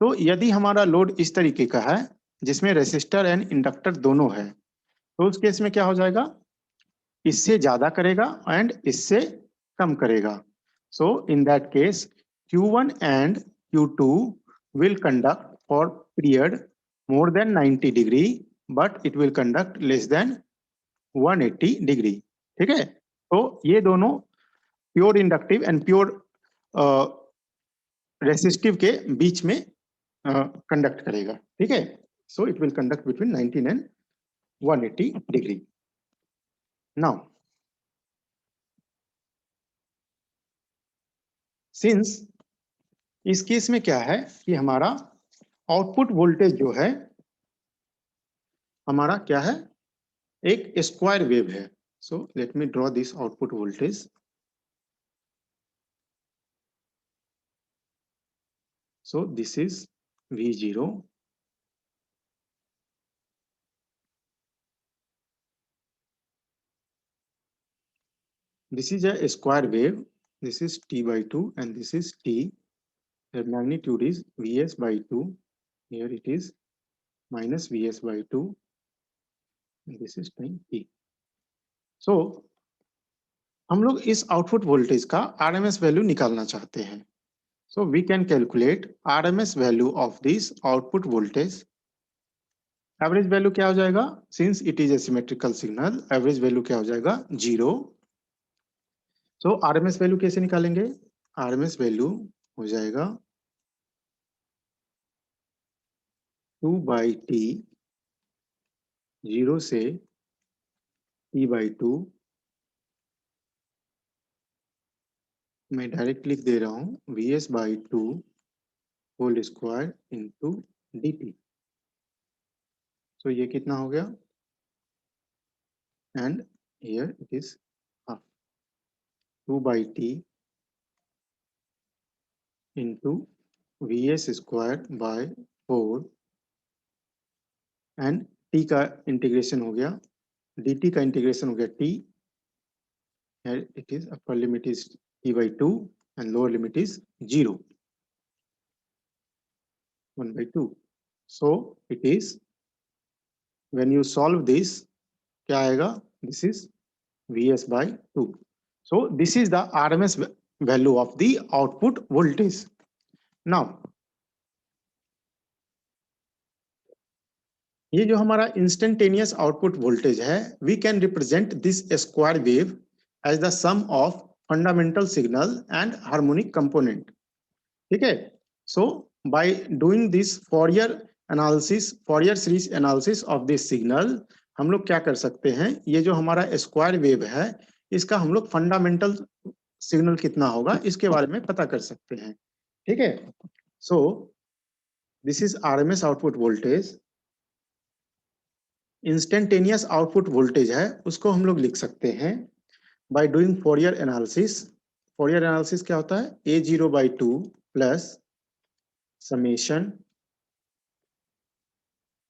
तो यदि हमारा लोड इस तरीके का है, जिसमें रेसिस्टर एंड इंडक्टर दोनों है, तो उस केस में क्या हो जाएगा, इससे ज्यादा करेगा एंड इससे कम करेगा. So in that case Q1 and Q2 will conduct for period more than 90 degree, but it will conduct less than 180 degree. ठीक है, तो ये दोनों pure inductive and pure resistive के बीच में कंडक्ट करेगा. ठीक है, so it will conduct between 19 and 180 degree. Now since इस केस में क्या है कि हमारा आउटपुट वोल्टेज जो है हमारा क्या है, एक स्क्वायर वेव है. So let me draw this output voltage. So this is V0. This is a square wave. This is T by 2 and this is T. The magnitude is Vs by 2. Here it is minus Vs by 2. And this is time T. So हम लोग इस output voltage का RMS value निकालना चाहते हैं. So we can calculate RMS value of this output voltage. Average value क्या हो जाएगा, since it is a symmetrical signal, average value क्या हो जाएगा, 0. सो आरएमएस वैल्यू कैसे निकालेंगे, आरएमएस वैल्यू हो जाएगा 2 बाई टी, 0 से टी बाई 2. मैं डायरेक्ट लिख दे रहा हूं Vs by 2 whole square into d t. So ये कितना हो गया, and here it is 2 by t into Vs square by 4 and t का इंटीग्रेशन हो गया, dt का इंटीग्रेशन हो गया t. Here it is upper limit is t by 2 and lower limit is 0, 1 by 2. So it is, when you solve this, क्या आएगा, this is Vs by 2. So this is the RMS value of the output voltage. Now ये जो हमारा instantaneous output voltage है, we can represent this square wave as the sum of fundamental signal and harmonic component. ठीक है, so by doing this Fourier analysis, Fourier series analysis of this signal, हम लोग क्या कर सकते हैं, ये जो हमारा स्क्वायर वेव है इसका हम लोग फंडामेंटल सिग्नल कितना होगा इसके बारे में पता कर सकते हैं. ठीक है, so this is RMS output voltage. Instantaneous output voltage है उसको हम लोग लिख सकते हैं by doing Fourier analysis. Fourier analysis क्या होता है, A0 by 2 plus summation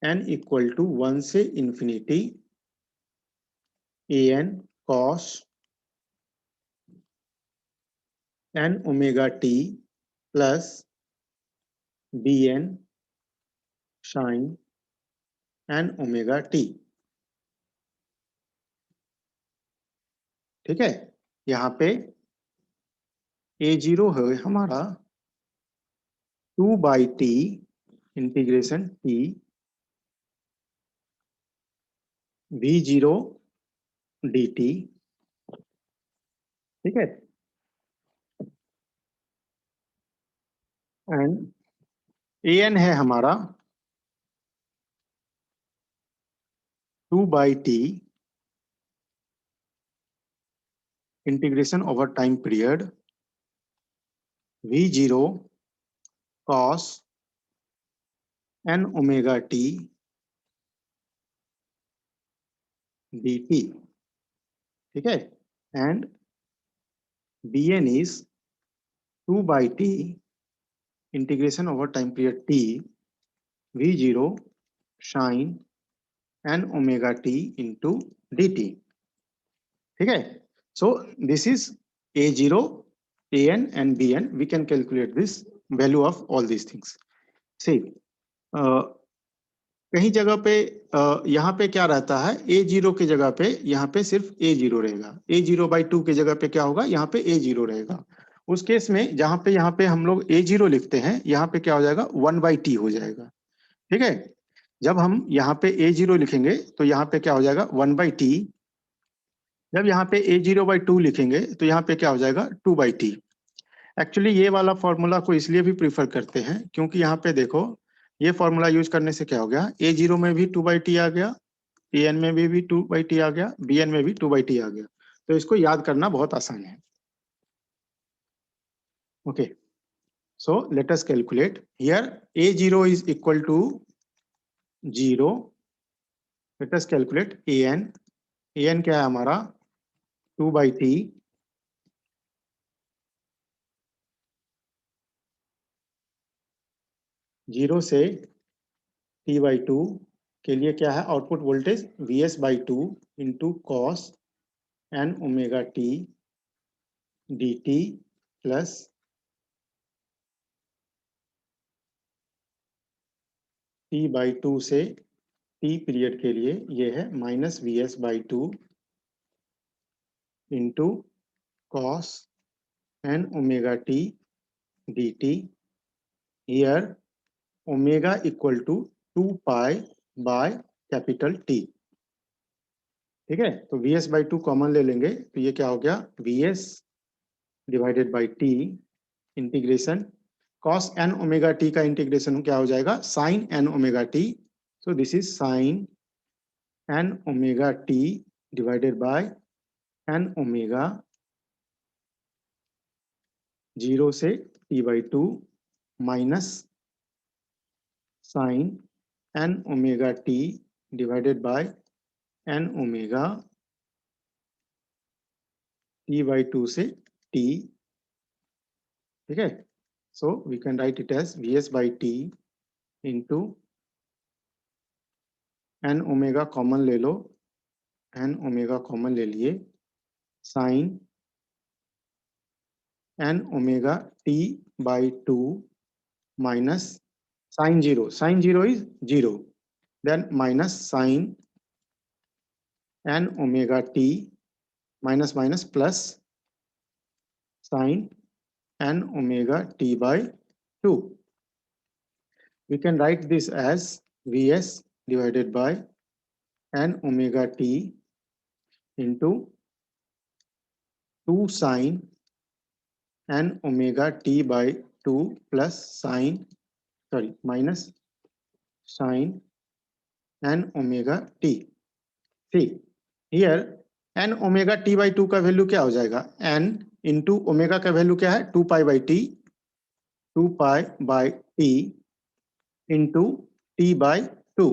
n equal to 1 से infinity an cos n omega t plus bn sin n omega t. ठीक है, यहाँ पे A0 है हमारा 2 by T integration T V0 dt. ठीक है, एंड an है हमारा 2 by T integration over time period V0 cos n omega t dt. ठीक है, and bn is 2 by t integration over time period t V0 sin n omega t into dt. ठीक है, so this is A0, an and bn. We can calculate this value of all these things. See, कहीं जगह पे यहाँ पे क्या रहता है, a0 की जगह पे यहाँ पे सिर्फ a0 रहेगा, a0/2 की जगह पे क्या होगा, यहाँ पे a0 रहेगा। उस केस में जहाँ पे यहाँ पे हम लोग a0 लिखते हैं, यहाँ पे क्या हो जाएगा, 1/t हो जाएगा। ठीक है, जब हम यहाँ पे a0 लिखेंगे तो यहाँ पे क्या हो जाएगा, 1/t। जब यहाँ पे a0/2 लिखेंगे तो यहाँ पे क्या हो जाएगा, 2/t। एक्चुअली ये वाला फॉर्मूला को इसलिए भी प्रीफर करते हैं क्योंकि यहाँ पे देखो, ये फॉर्मूला यूज करने से क्या हो गया, a0 में भी 2/t आ गया, an में भी 2/t आ गया, bn में भी 2/t आ गया। तो इसको याद करना बहुत आसान है। Okay, so let us calculate here, a0 is equal to 0। Let us calculate an। an क्या है हमारा, 2/t। 0 से t/2 के लिए क्या है, output voltage Vs/2 into cos n omega t dt plus t/2 से t पीरियड के लिए ये है minus Vs/2 into cos n omega t dt। Here omega equal to 2 pi capital T। ठीक है, तो Vs/2 कॉमन ले लेंगे तो ये क्या हो गया, Vs divided by T integration cos n omega t का इंटीग्रेशन क्या हो जाएगा, sin n omega t। So this is sin n omega t divided by n omega 0 से t/2 minus sin n omega t divided by n omega t/2 से t। ठीक है, so we can write it as Vs/t into n omega common ले लो, n omega common ले लिए, sine n omega t/2 minus sin 0 is 0, then minus sin n omega t minus minus plus sin n omega t/2. We can write this as Vs divided by n omega t into 2 sin n omega t/2 plus minus sin n omega t। See here n omega t/2 का value क्या हो जाएगा, n into omega का value क्या है, 2 पाई/t, 2 पाई/t into t/2।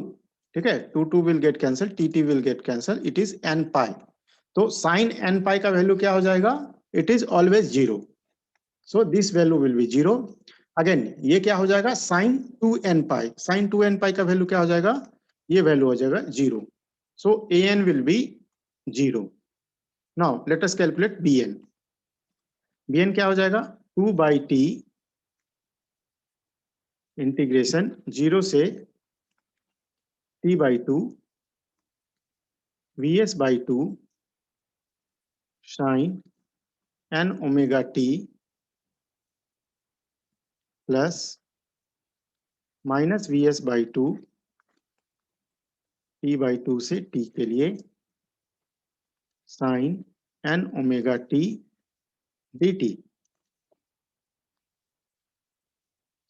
ठीक है, 2 will get cancel, t will get cancel, it is n पाई। तो साइन n पाई का वैल्यू क्या हो जाएगा, it is always 0। So this value will be 0। Again ये क्या हो जाएगा, साइन 2n पाई, साइन 2n पाई का वैल्यू क्या हो जाएगा, ये वैल्यू हो जाएगा 0। सो an will be 0। Now let us calculate bn। bn क्या हो जाएगा, 2/t इंटीग्रेशन 0 से t/2 Vs/2 sin n omega t plus minus Vs/2 t/2 से t के लिए sin n omega t dt।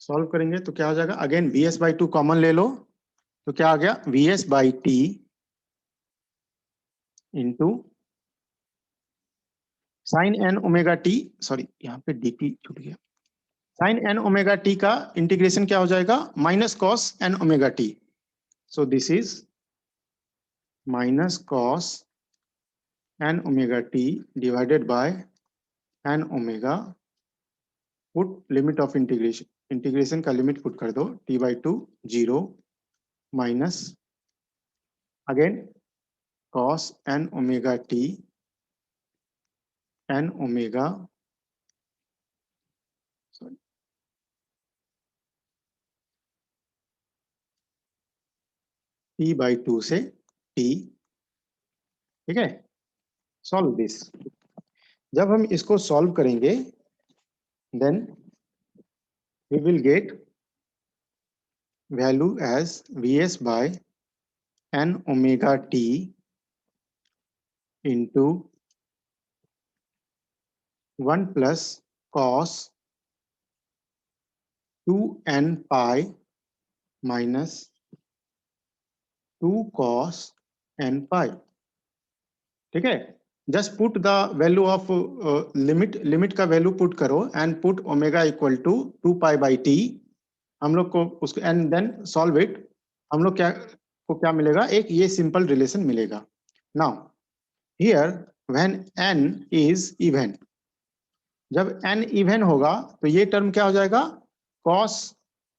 Solve करेंगे तो क्या हो जाएगा, अगेन Vs/2 कॉमन ले लो तो क्या आ गया, Vs/t into sine n omega t, sorry यहाँ पे dt छूट गया, साइन n ओमेगा t का इंटीग्रेशन क्या हो जाएगा, minus cos n omega t। So this is minus cos n omega t divided by n omega, put limit of integration, integration का limit put कर दो, t/2 0 minus again cos n omega t n omega, T/2 से T, ठीक है। Solve this. जब हम इसको solve करेंगे then we will get value as Vs by n omega t into 1 plus cos 2n pi minus 2 cos n pi, ठीक है। Just put the value of limit का वैल्यू पुट करो and put omega equal to 2 pi/t, हम लोग को उसको and then solve it, हम लोग क्या मिलेगा, एक ये सिंपल रिलेशन मिलेगा। Now here when n is even, जब n इवन होगा तो ये टर्म क्या हो जाएगा, cos,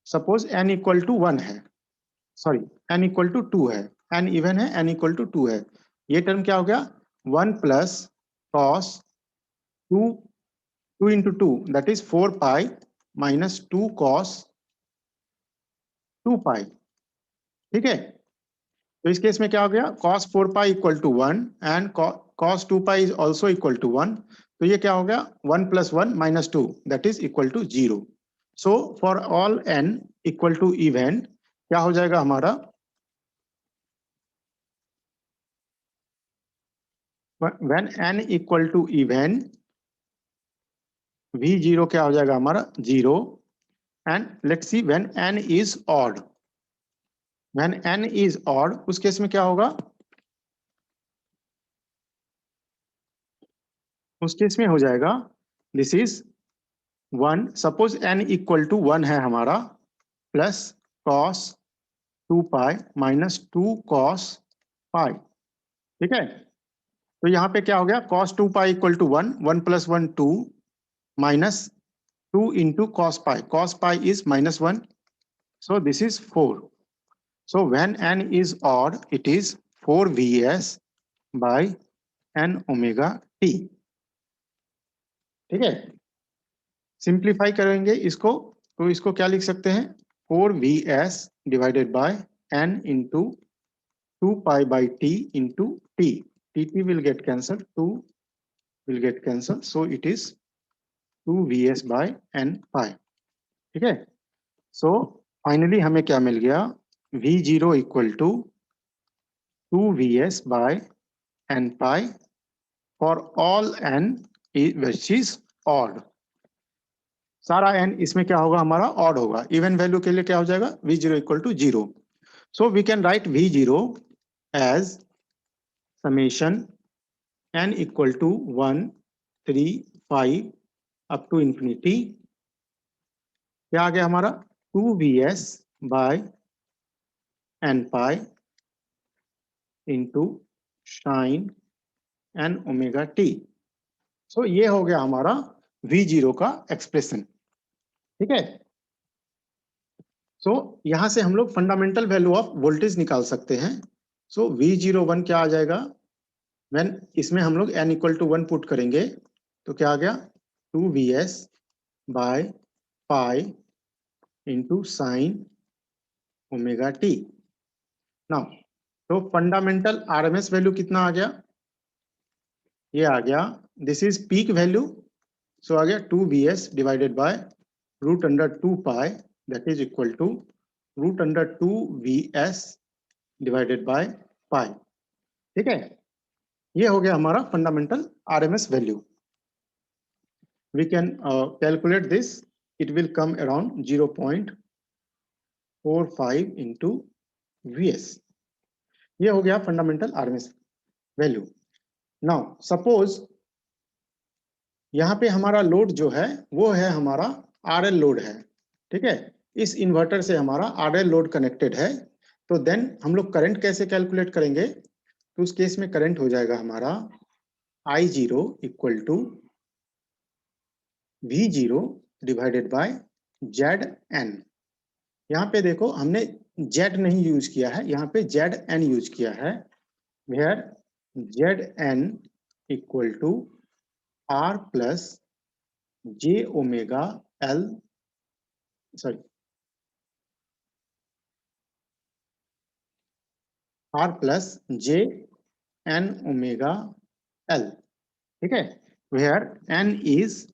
suppose n equal to 1 है, सॉरी n इक्वल टू 2 है, n इवन है, n इक्वल टू 2 है, ये टर्म क्या हो गया 1 plus cos 2 into 2 that is 4 pi minus 2 cos 2 pi, ठीक है। तो इस केस में क्या हो गया, cos 4 pi equal to 1 and cos 2 pi is also equal to 1, तो ये क्या हो गया 1 plus 1 minus 2 that is equal to 0। So for all n equal to even क्या हो जाएगा हमारा, when n equal to even V0 क्या हो जाएगा हमारा 0, and let's see when n is odd, when n is odd उस केस में क्या होगा, उस केस में हो जाएगा this is 1, suppose n equal to 1 है हमारा, plus cos 2 pi minus 2 cos pi, ठीक है। तो यहाँ पे क्या हो गया, cos 2 pi equal to 1, 1 plus 1 2 minus 2 into cos pi is minus 1, so this is 4। So when n is odd, it is 4Vs by n omega t, ठीक है। सिंप्लीफाई करेंगे इसको तो इसको क्या लिख सकते हैं, 4Vs divided by n into 2 pi by t into t, t will get cancelled, 2 will get cancelled, so it is 2Vs by n pi, ठीक है। सो फाइनली हमें क्या मिल गया, V0 equal to 2Vs by n pi for all n which is odd, सारा n इसमें क्या होगा हमारा ऑड होगा, इवन वैल्यू के लिए क्या हो जाएगा V0 equal to 0। So we can write V0 as summation n equal to 1 3 5 up to infinity, क्या आ गया हमारा 2Vs by n pi into sine n omega t। सो ये हो गया हमारा V0 का एक्सप्रेशन, ठीक है। सो यहां से हम लोग फंडामेंटल वैल्यू ऑफ वोल्टेज निकाल सकते हैं। सो V01 क्या आ जाएगा, व्हेन इसमें हम लोग n इक्वल टू 1 पुट करेंगे तो क्या आ गया 2Vs by pi into sine omega t. Now तो फंडामेंटल RMS वैल्यू कितना आ गया, ये आ गया, this is peak value, so आ गया 2Vs divided by root under 2 pi that is equal to root under 2Vs divided by pi, ठीक है। ये हो गया हमारा fundamental RMS value. We can calculate this, it will come around 0.45 into Vs, ये हो गया fundamental RMS value. Now suppose यहाँ पे हमारा लोड जो है वो है हमारा RL लोड है, ठीक है। इस इन्वर्टर से हमारा RL लोड कनेक्टेड है, तो देन हम लोग करंट कैसे कैलकुलेट करेंगे, तो उस केस में करंट हो जाएगा हमारा I0 equal to V0 divided by ZN। यहाँ पे देखो हमने Z नहीं यूज किया है, यहाँ पे ZN यूज किया है, where ZN equal to R plus J omega L, sorry R plus J N omega L, ठीक है। वेयर N इज,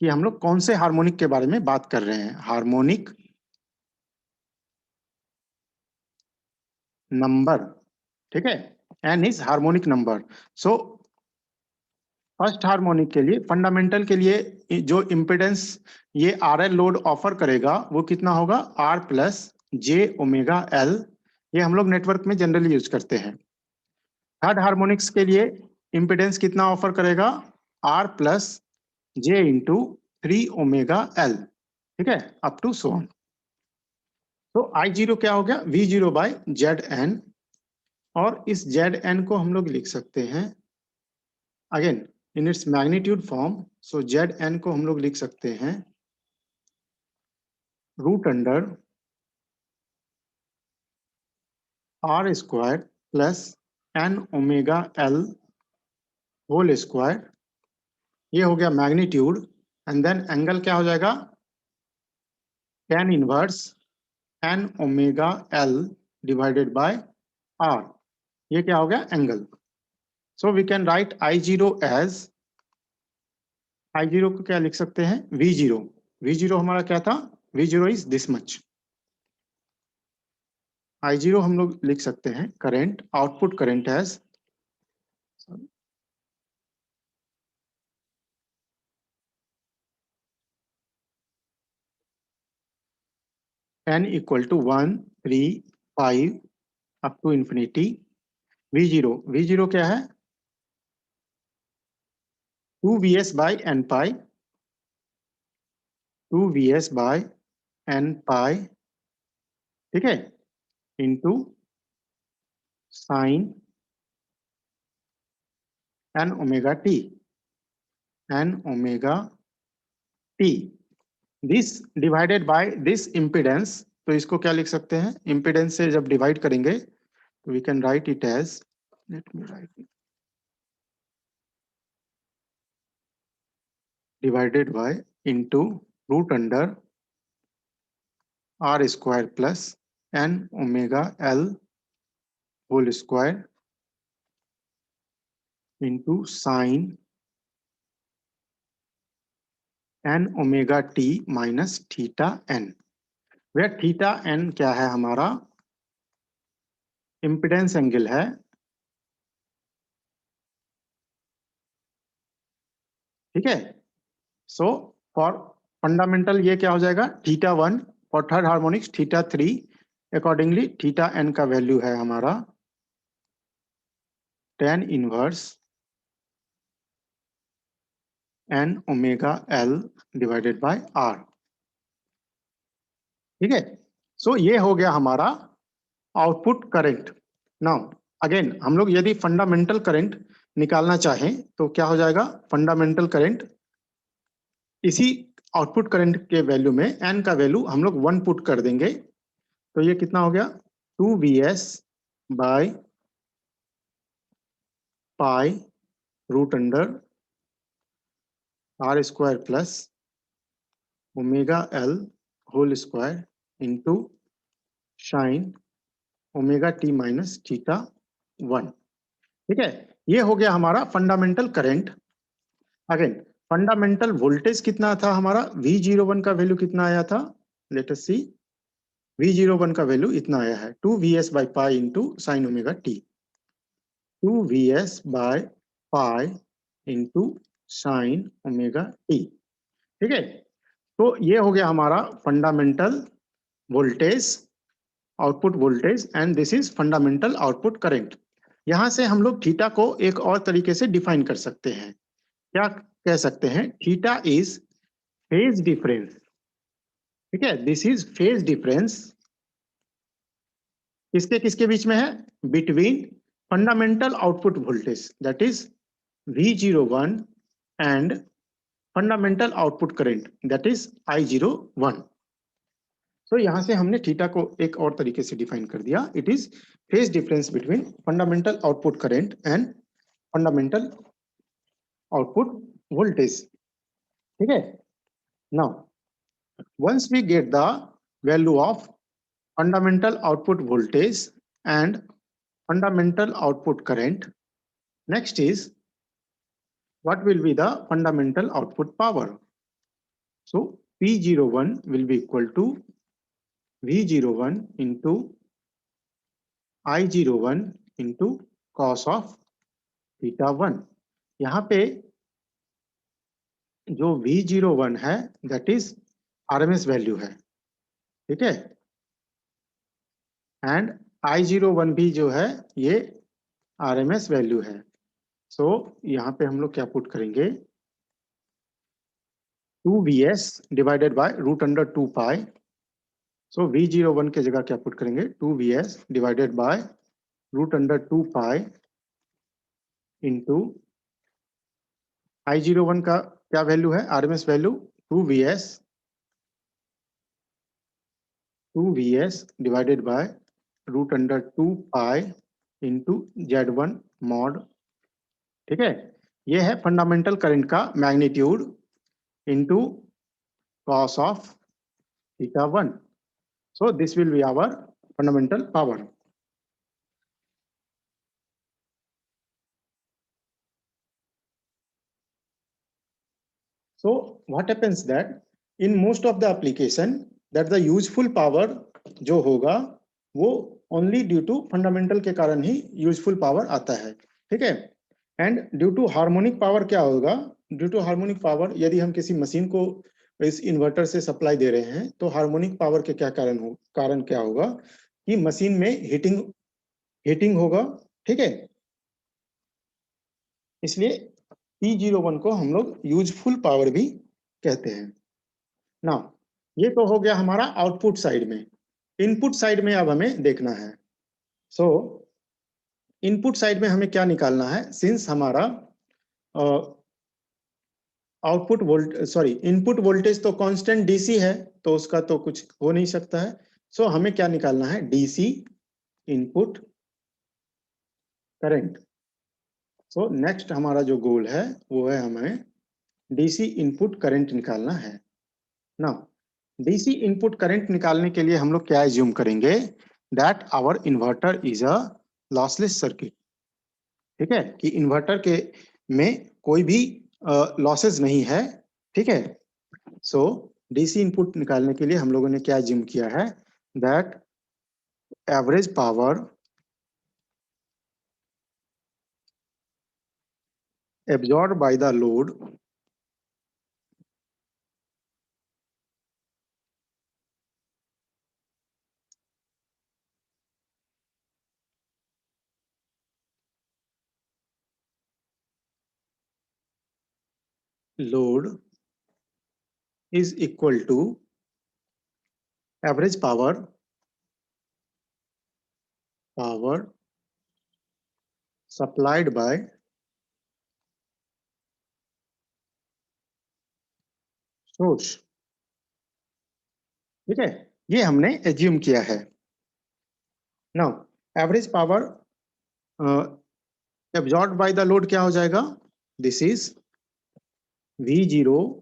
कि हम लोग कौन से हार्मोनिक के बारे में बात कर रहे हैं, हार्मोनिक नंबर, ठीक है। N is harmonic number. So first harmonic के लिए, फंडामेंटल के लिए जो इम्पिडेंस ये RL लोड ऑफर करेगा वो कितना होगा, R plus J omega L। ये हम लोग नेटवर्क में जनरली यूज करते हैं। थर्ड हार्मोनिक्स के लिए इम्पिडेंस कितना ऑफर करेगा, R plus J into 3 omega L, ठीक है, अप टू सो ऑन। तो I0 क्या हो गया, V0 बाय ZN, और इस ZN को हम लोग लिख सकते हैं again in its magnitude form. So ZN को हम लोग लिख सकते हैं root under R square plus N omega L whole square, ये हो गया मैग्नीट्यूड, एंड देन एंगल क्या हो जाएगा, tan inverse N omega L divided by R, ये क्या हो गया angle. So we can write I0 as, I0 को क्या लिख सकते हैं, V0। V0 हमारा क्या था, V0 is this much. I0 हम लोग लिख सकते हैं current, output current as n equal to 1 3 5 up to infinity. V0 क्या है, 2Vs by n pi, 2Vs by n pi, ठीक है, into sine n omega t, n omega t, this divided by this impedance. तो इसको क्या लिख सकते हैं, इम्पिडेंस से जब डिवाइड करेंगे तो we can write it as, let me write it, divided by into root under R square plus N omega L whole square into sine N omega t minus theta N, where theta N क्या है हमारा, impedance angle है, ठीक है। So for fundamental ये क्या हो जाएगा, θ1, for third harmonics θ3, accordingly theta N का वैल्यू है हमारा tan inverse N omega L divided by R, ठीक है। सो ये हो गया हमारा आउटपुट करंट। नाउ अगेन हम लोग यदि फंडामेंटल करंट निकालना चाहें तो क्या हो जाएगा, फंडामेंटल करंट इसी आउटपुट करंट के वैल्यू में n का वैल्यू हम लोग 1 पुट कर देंगे, तो ये कितना हो गया, 2Vs by pi root under R square plus omega L whole square into sine omega t minus theta 1, ठीक है। ये हो गया हमारा fundamental current. Again fundamental voltage कितना था हमारा, V01 का वैल्यू कितना आया था, लेट अस सी, V01 का वैल्यू इतना आया है 2Vs by pi into sine omega T, 2Vs by pi into sine omega T, ठीक है। तो ये हो गया हमारा fundamental voltage, output voltage, and this is fundamental output current. यहां से हम लोग थीटा को एक और तरीके से डिफाइन कर सकते हैं, क्या कह सकते हैं, थीटा इज फेज डिफरेंस, ठीक है, दिस इज फेज डिफरेंस किसके किसके बीच में है, between fundamental output voltage that is V01 and fundamental output current that is I01। तो यहां से हमने थीटा को एक और तरीके से डिफाइन कर दिया, it is phase difference between fundamental output current and fundamental output voltage, ठीक है। Now once we get the value of fundamental output voltage, and fundamental output current. Next is, what will be the fundamental output power? So P01 will be equal to V01 into I01 into cos of theta 1. यहाँ पे जो V01 है that is RMS value है, ठीक है, and I01 भी जो है ये RMS वैल्यू है. सो यहाँ पे हम लोग क्या पुट करेंगे, 2Vs divided by root under 2 pi. So V01 के जगह क्या पुट करेंगे, 2Vs divided by root under 2 pi into I01 का क्या वैल्यू है, RMS value 2Vs divided by root under 2 pi into Z1 mod. ठीक है, ये है फंडामेंटल करंट का magnitude into cos of theta 1. So this will be our fundamental power. So what happens that in most of the application that the useful power जो होगा वो only due to fundamental के कारण ही useful power आता है. ठीक है, and due to harmonic power क्या होगा, due to harmonic power यदि हम किसी मशीन को इस इन्वर्टर से सप्लाई दे रहे हैं तो हार्मोनिक पावर के क्या कारण क्या होगा कि मशीन में हीटिंग होगा. ठीक है, इसलिए P01 को हम लोग यूजफुल पावर भी कहते हैं. ना, ये तो हो गया हमारा आउटपुट साइड में. इनपुट साइड में अब हमें देखना है. सो इनपुट साइड में हमें क्या निकालना है, सिंस हमारा इनपुट वोल्टेज तो कांस्टेंट डीसी है तो उसका तो कुछ हो नहीं सकता है. सो हमें क्या निकालना है, DC input current. So next हमारा जो गोल है वो है हमें डीसी इनपुट करंट निकालना है. ना, डीसी इनपुट करंट निकालने के लिए हम लोग क्या एज्यूम करेंगे, that our inverter is a lossless circuit. ठीक है, कि इन्वर्टर के में कोई भी लॉसेस नहीं है. ठीक है, सो डीसी इनपुट निकालने के लिए हम लोगों ने क्या एज्यूम किया है, that average power absorbed by the load is equal to average power supplied by source. ठीक है, ये हमने एज्यूम किया है. Now average power absorb by the load क्या हो जाएगा, this is V0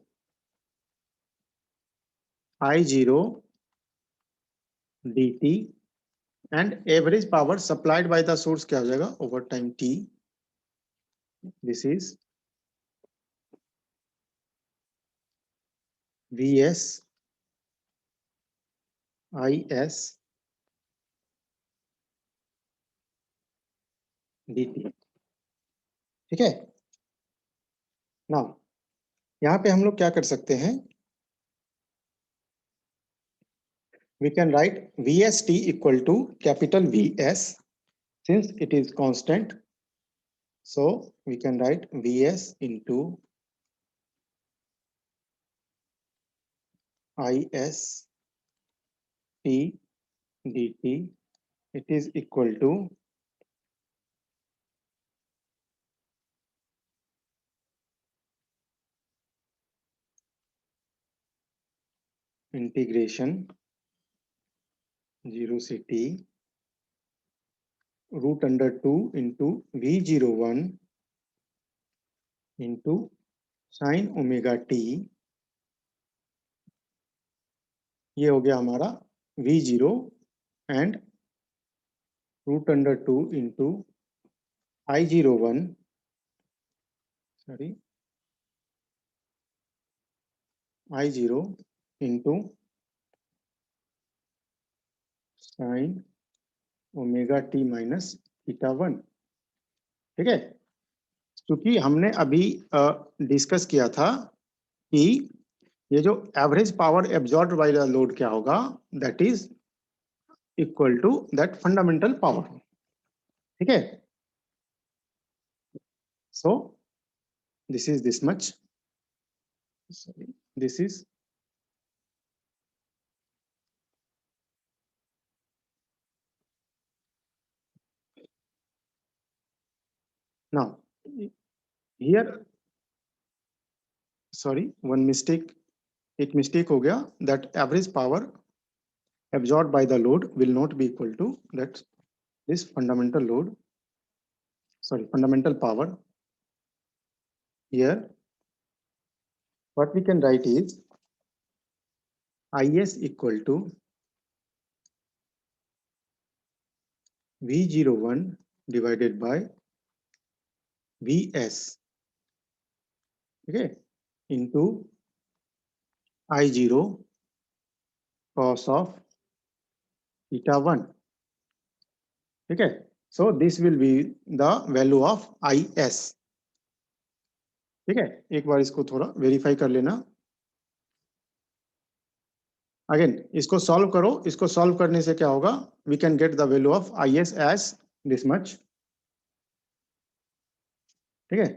I0 dt and average power supplied by the source क्या हो जाएगा, over time T, this is VS IS dt. ठीक है, नाउ यहाँ पे हम लोग क्या कर सकते हैं, we can write VST equal to capital VS since it is constant. So we can write VS into IS T dt. It is equal to integration 0 से T root under 2 into V01 into sin omega t. ये हो गया हमारा V0 and √2 into I01, sorry, I0 into sin omega t minus theta 1। ठीक है, क्योंकि हमने अभी डिस्कस किया था कि ये जो average power absorbed by the load क्या होगा, that is equal to that fundamental power. ठीक है, so this is this much, sorry, this is now here, sorry, one mistake, एक mistake हो गया, that average power absorbed by the load will not be equal to that this fundamental load, sorry, fundamental power. Here what we can write is is equal to V01 divided by Vs, okay, into I0 cos of theta 1। ठीक है, so this will be the value of is। ठीक है, एक बार इसको थोड़ा verify कर लेना। Again इसको सॉल्व करो, इसको सॉल्व करने से क्या होगा, we can get the value of is as this much. ठीक है,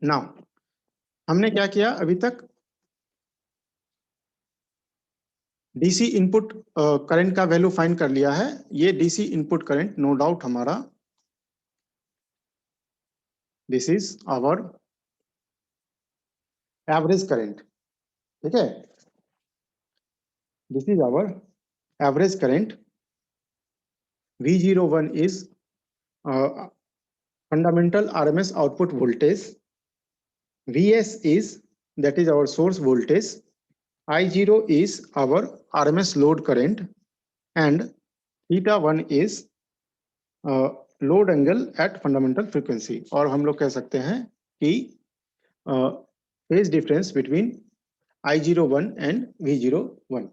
नाउ हमने क्या किया अभी तक, डीसी इनपुट करंट का वैल्यू फाइंड कर लिया है। ये DC input current no doubt हमारा, this is our average current. ठीक है, this is our average current. V01 is fundamental RMS output voltage, Vs is, that is our source voltage, I0 is our RMS load current, and theta 1 is load angle at fundamental frequency। और हम लोग कह सकते हैं कि phase difference between I01 and V01।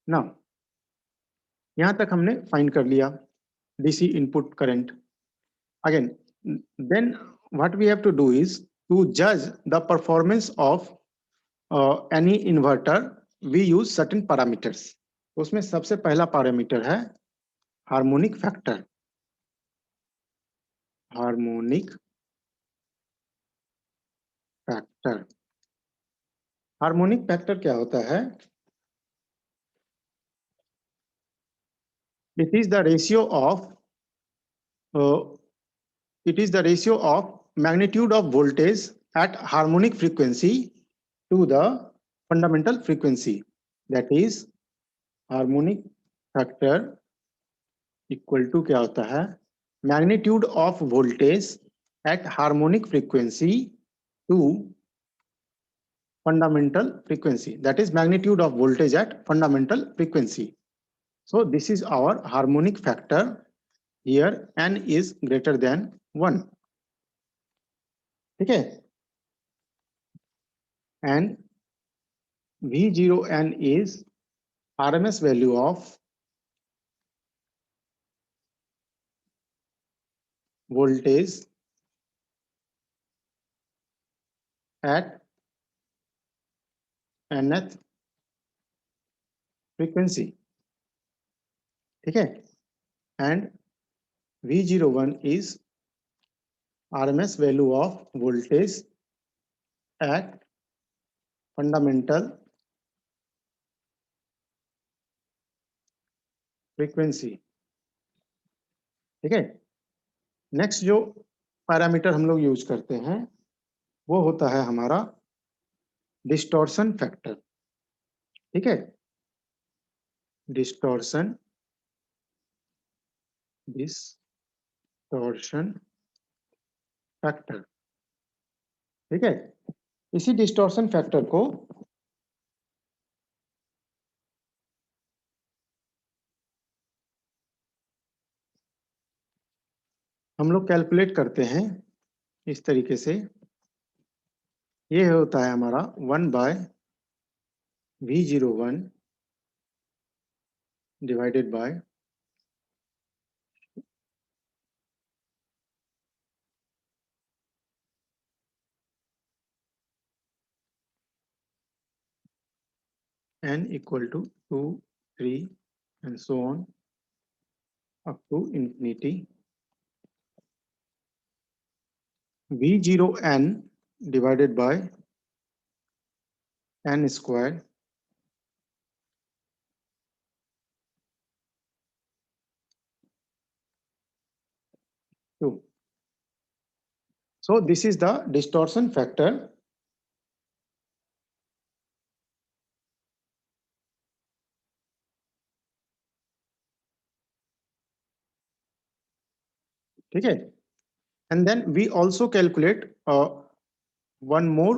now यहाँ तक हमने फाइंड कर लिया DC input current। Again, then what we have to do is to judge the performance of any inverter, we use certain parameters। उसमें सबसे पहला पैरामीटर है harmonic factor. Harmonic factor, harmonic factor क्या होता है, it is the ratio of it is the ratio of magnitude of voltage at harmonic frequency to the fundamental frequency, that is harmonic factor equal to क्या होता है, magnitude of voltage at harmonic frequency to fundamental frequency, that is magnitude of voltage at fundamental frequency। so this is our harmonic factor, here n is greater than 1। ठीक है, and V0n is RMS value of voltage at nth frequency। ठीक है, and V01 is RMS value of voltage at fundamental frequency। ठीक है, next जो parameter हम लोग use करते हैं वो होता है हमारा डिस्टॉर्शन फैक्टर। ठीक है, डिस्टॉर्शन फैक्टर। ठीक है, इसी डिस्टॉर्शन फैक्टर को हम लोग कैलकुलेट करते हैं इस तरीके से। ये होता है हमारा 1/V01 divided by n equal to 2, 3 and so on up to infinity. V0n divided by n square two. So this is the distortion factor. ठीक है, and then we also calculate one more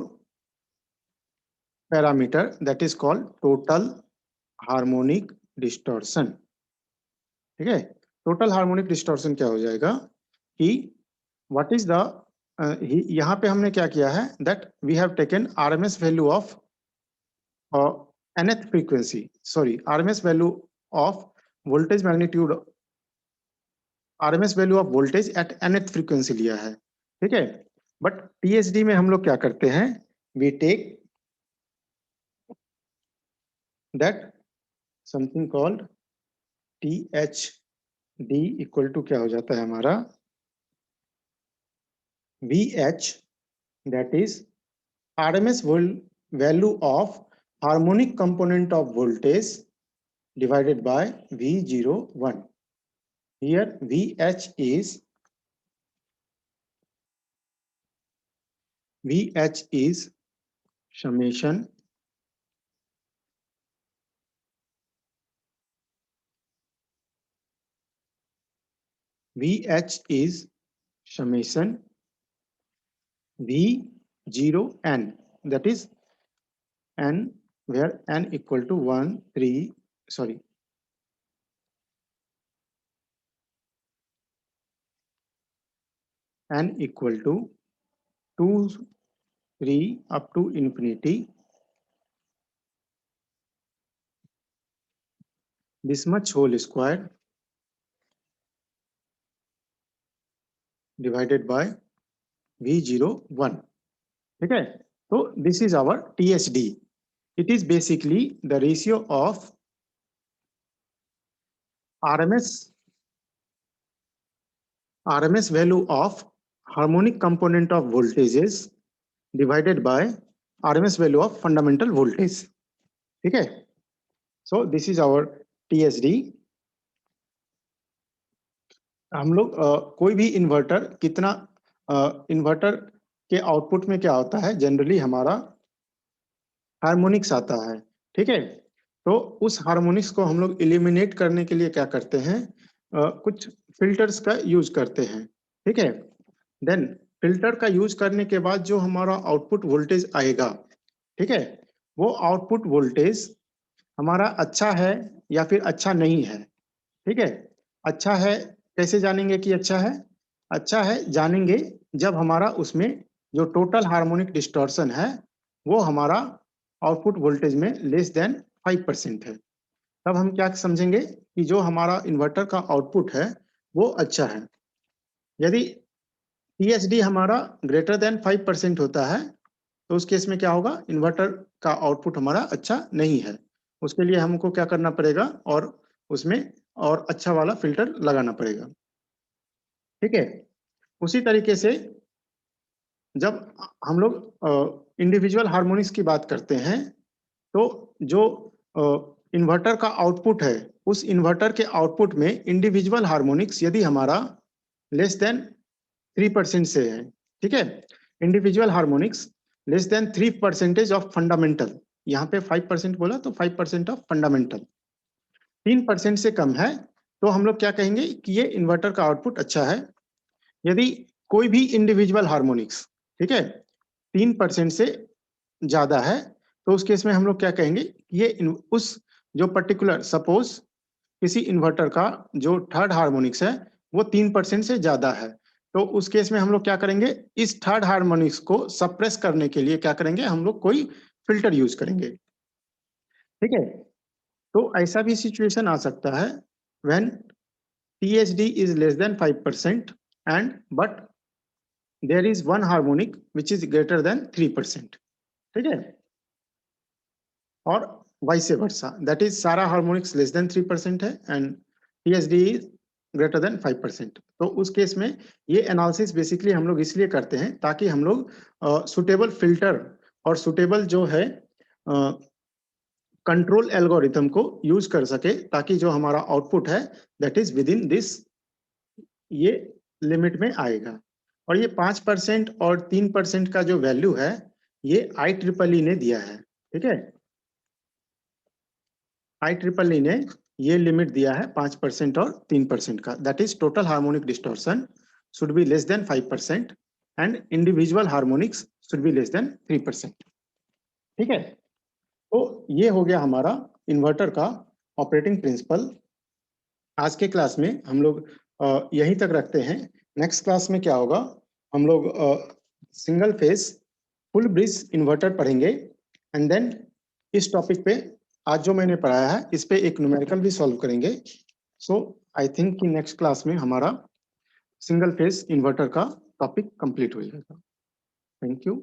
parameter that is called total harmonic distortion. ठीक है, total harmonic distortion क्या हो जाएगा कि what is the यहाँ पे हमने क्या किया है that we have taken RMS value of nth frequency, sorry, RMS value of voltage magnitude, RMS value of voltage at nth frequency लिया है। ठीक है, बट THD में हम लोग क्या करते हैं, we take that something called THD equal to क्या हो जाता है हमारा VH, that is RMS value of harmonic component of voltage divided by V01. Here VH is summation V0n, that is n where n equal to 1, 3, sorry, n equal to 2, 3 up to infinity. This much whole square divided by V01. ठीक है, तो this is our THD. It is basically the ratio of RMS value of harmonic component of voltages divided by RMS value of fundamental voltage. ठीक है, so this is our THD. हम लोग कोई भी inverter कितना इन्वर्टर के output में क्या होता है, जनरली हमारा हार्मोनिक्स आता है। ठीक है, तो उस हार्मोनिक्स को हम लोग एलिमिनेट करने के लिए क्या करते हैं, कुछ फिल्टर्स का यूज करते हैं। ठीक है, देन फिल्टर का यूज करने के बाद जो हमारा आउटपुट वोल्टेज आएगा, ठीक है, वो आउटपुट वोल्टेज हमारा अच्छा है या फिर अच्छा नहीं है। ठीक है, अच्छा है कैसे जानेंगे कि अच्छा है, अच्छा है जानेंगे जब हमारा उसमें जो टोटल हार्मोनिक डिस्टॉर्शन है वो हमारा आउटपुट वोल्टेज में लेस देन 5% है, तब हम क्या समझेंगे कि जो हमारा इन्वर्टर का आउटपुट है वो अच्छा है। यदि THD हमारा ग्रेटर देन 5% होता है तो उस केस में क्या होगा, इन्वर्टर का आउटपुट हमारा अच्छा नहीं है, उसके लिए हमको क्या करना पड़ेगा और उसमें और अच्छा वाला फिल्टर लगाना पड़ेगा। ठीक है, उसी तरीके से जब हम लोग इंडिविजुअल हार्मोनिक्स की बात करते हैं तो जो इन्वर्टर का आउटपुट है उस इन्वर्टर के आउटपुट में इंडिविजुअल हार्मोनिक्स यदि हमारा लेस देन 3% से है, ठीक है, individual harmonics less than 3% of fundamental, यहाँ पे 5% बोला तो 5% ऑफ फंडामेंटल 3% से कम है तो हम लोग क्या कहेंगे कि ये इन्वर्टर का आउटपुट अच्छा है। यदि कोई भी इंडिविजुअल हार्मोनिक्स, ठीक है, 3% से ज्यादा है तो उस केस में हम लोग क्या कहेंगे, ये उस जो पर्टिकुलर सपोज किसी इन्वर्टर का जो थर्ड हार्मोनिक्स है वो 3% से ज्यादा है तो उस केस में हम लोग क्या करेंगे, इस थर्ड हार्मोनिक्स को सप्रेस करने के लिए क्या करेंगे, हम लोग कोई फिल्टर यूज करेंगे। ठीक है, तो ऐसा भी सिचुएशन आ सकता है when THD is less than 5% and but there is one harmonic which is greater than 3%. ठीक है, और vice versa, that is सारा हार्मोनिक्स लेस देन 3% है and THD is greater than 5%। तो उस केस में ये एनालिसिस बेसिकली हम लोग इसलिए करते हैं ताकि हम लोग सुटेबल फिल्टर और सुटेबल जो है कंट्रोल एल्गोरिथम को यूज कर सके, ताकि जो हमारा आउटपुट है that is with in this, ये लिमिट में आएगा। और ये 5% और 3% का जो वैल्यू है ये IEEE ने दिया है। ठीक है, IEEE ने ये लिमिट दिया है 5% और 3% का, that is total harmonic distortion should be less than 5% and individual harmonics should be less than 3%। ठीक है, तो ये हो गया हमारा इन्वर्टर का ऑपरेटिंग प्रिंसिपल। आज के क्लास में हम लोग यहीं तक रखते हैं। नेक्स्ट क्लास में क्या होगा, हम लोग single phase full bridge inverter पढ़ेंगे एंड देन इस टॉपिक पे आज जो मैंने पढ़ाया है इस पे एक न्यूमेरिकल भी सॉल्व करेंगे। सो आई थिंक कि नेक्स्ट क्लास में हमारा सिंगल फेज इन्वर्टर का टॉपिक कंप्लीट हो जाएगा। Thank you.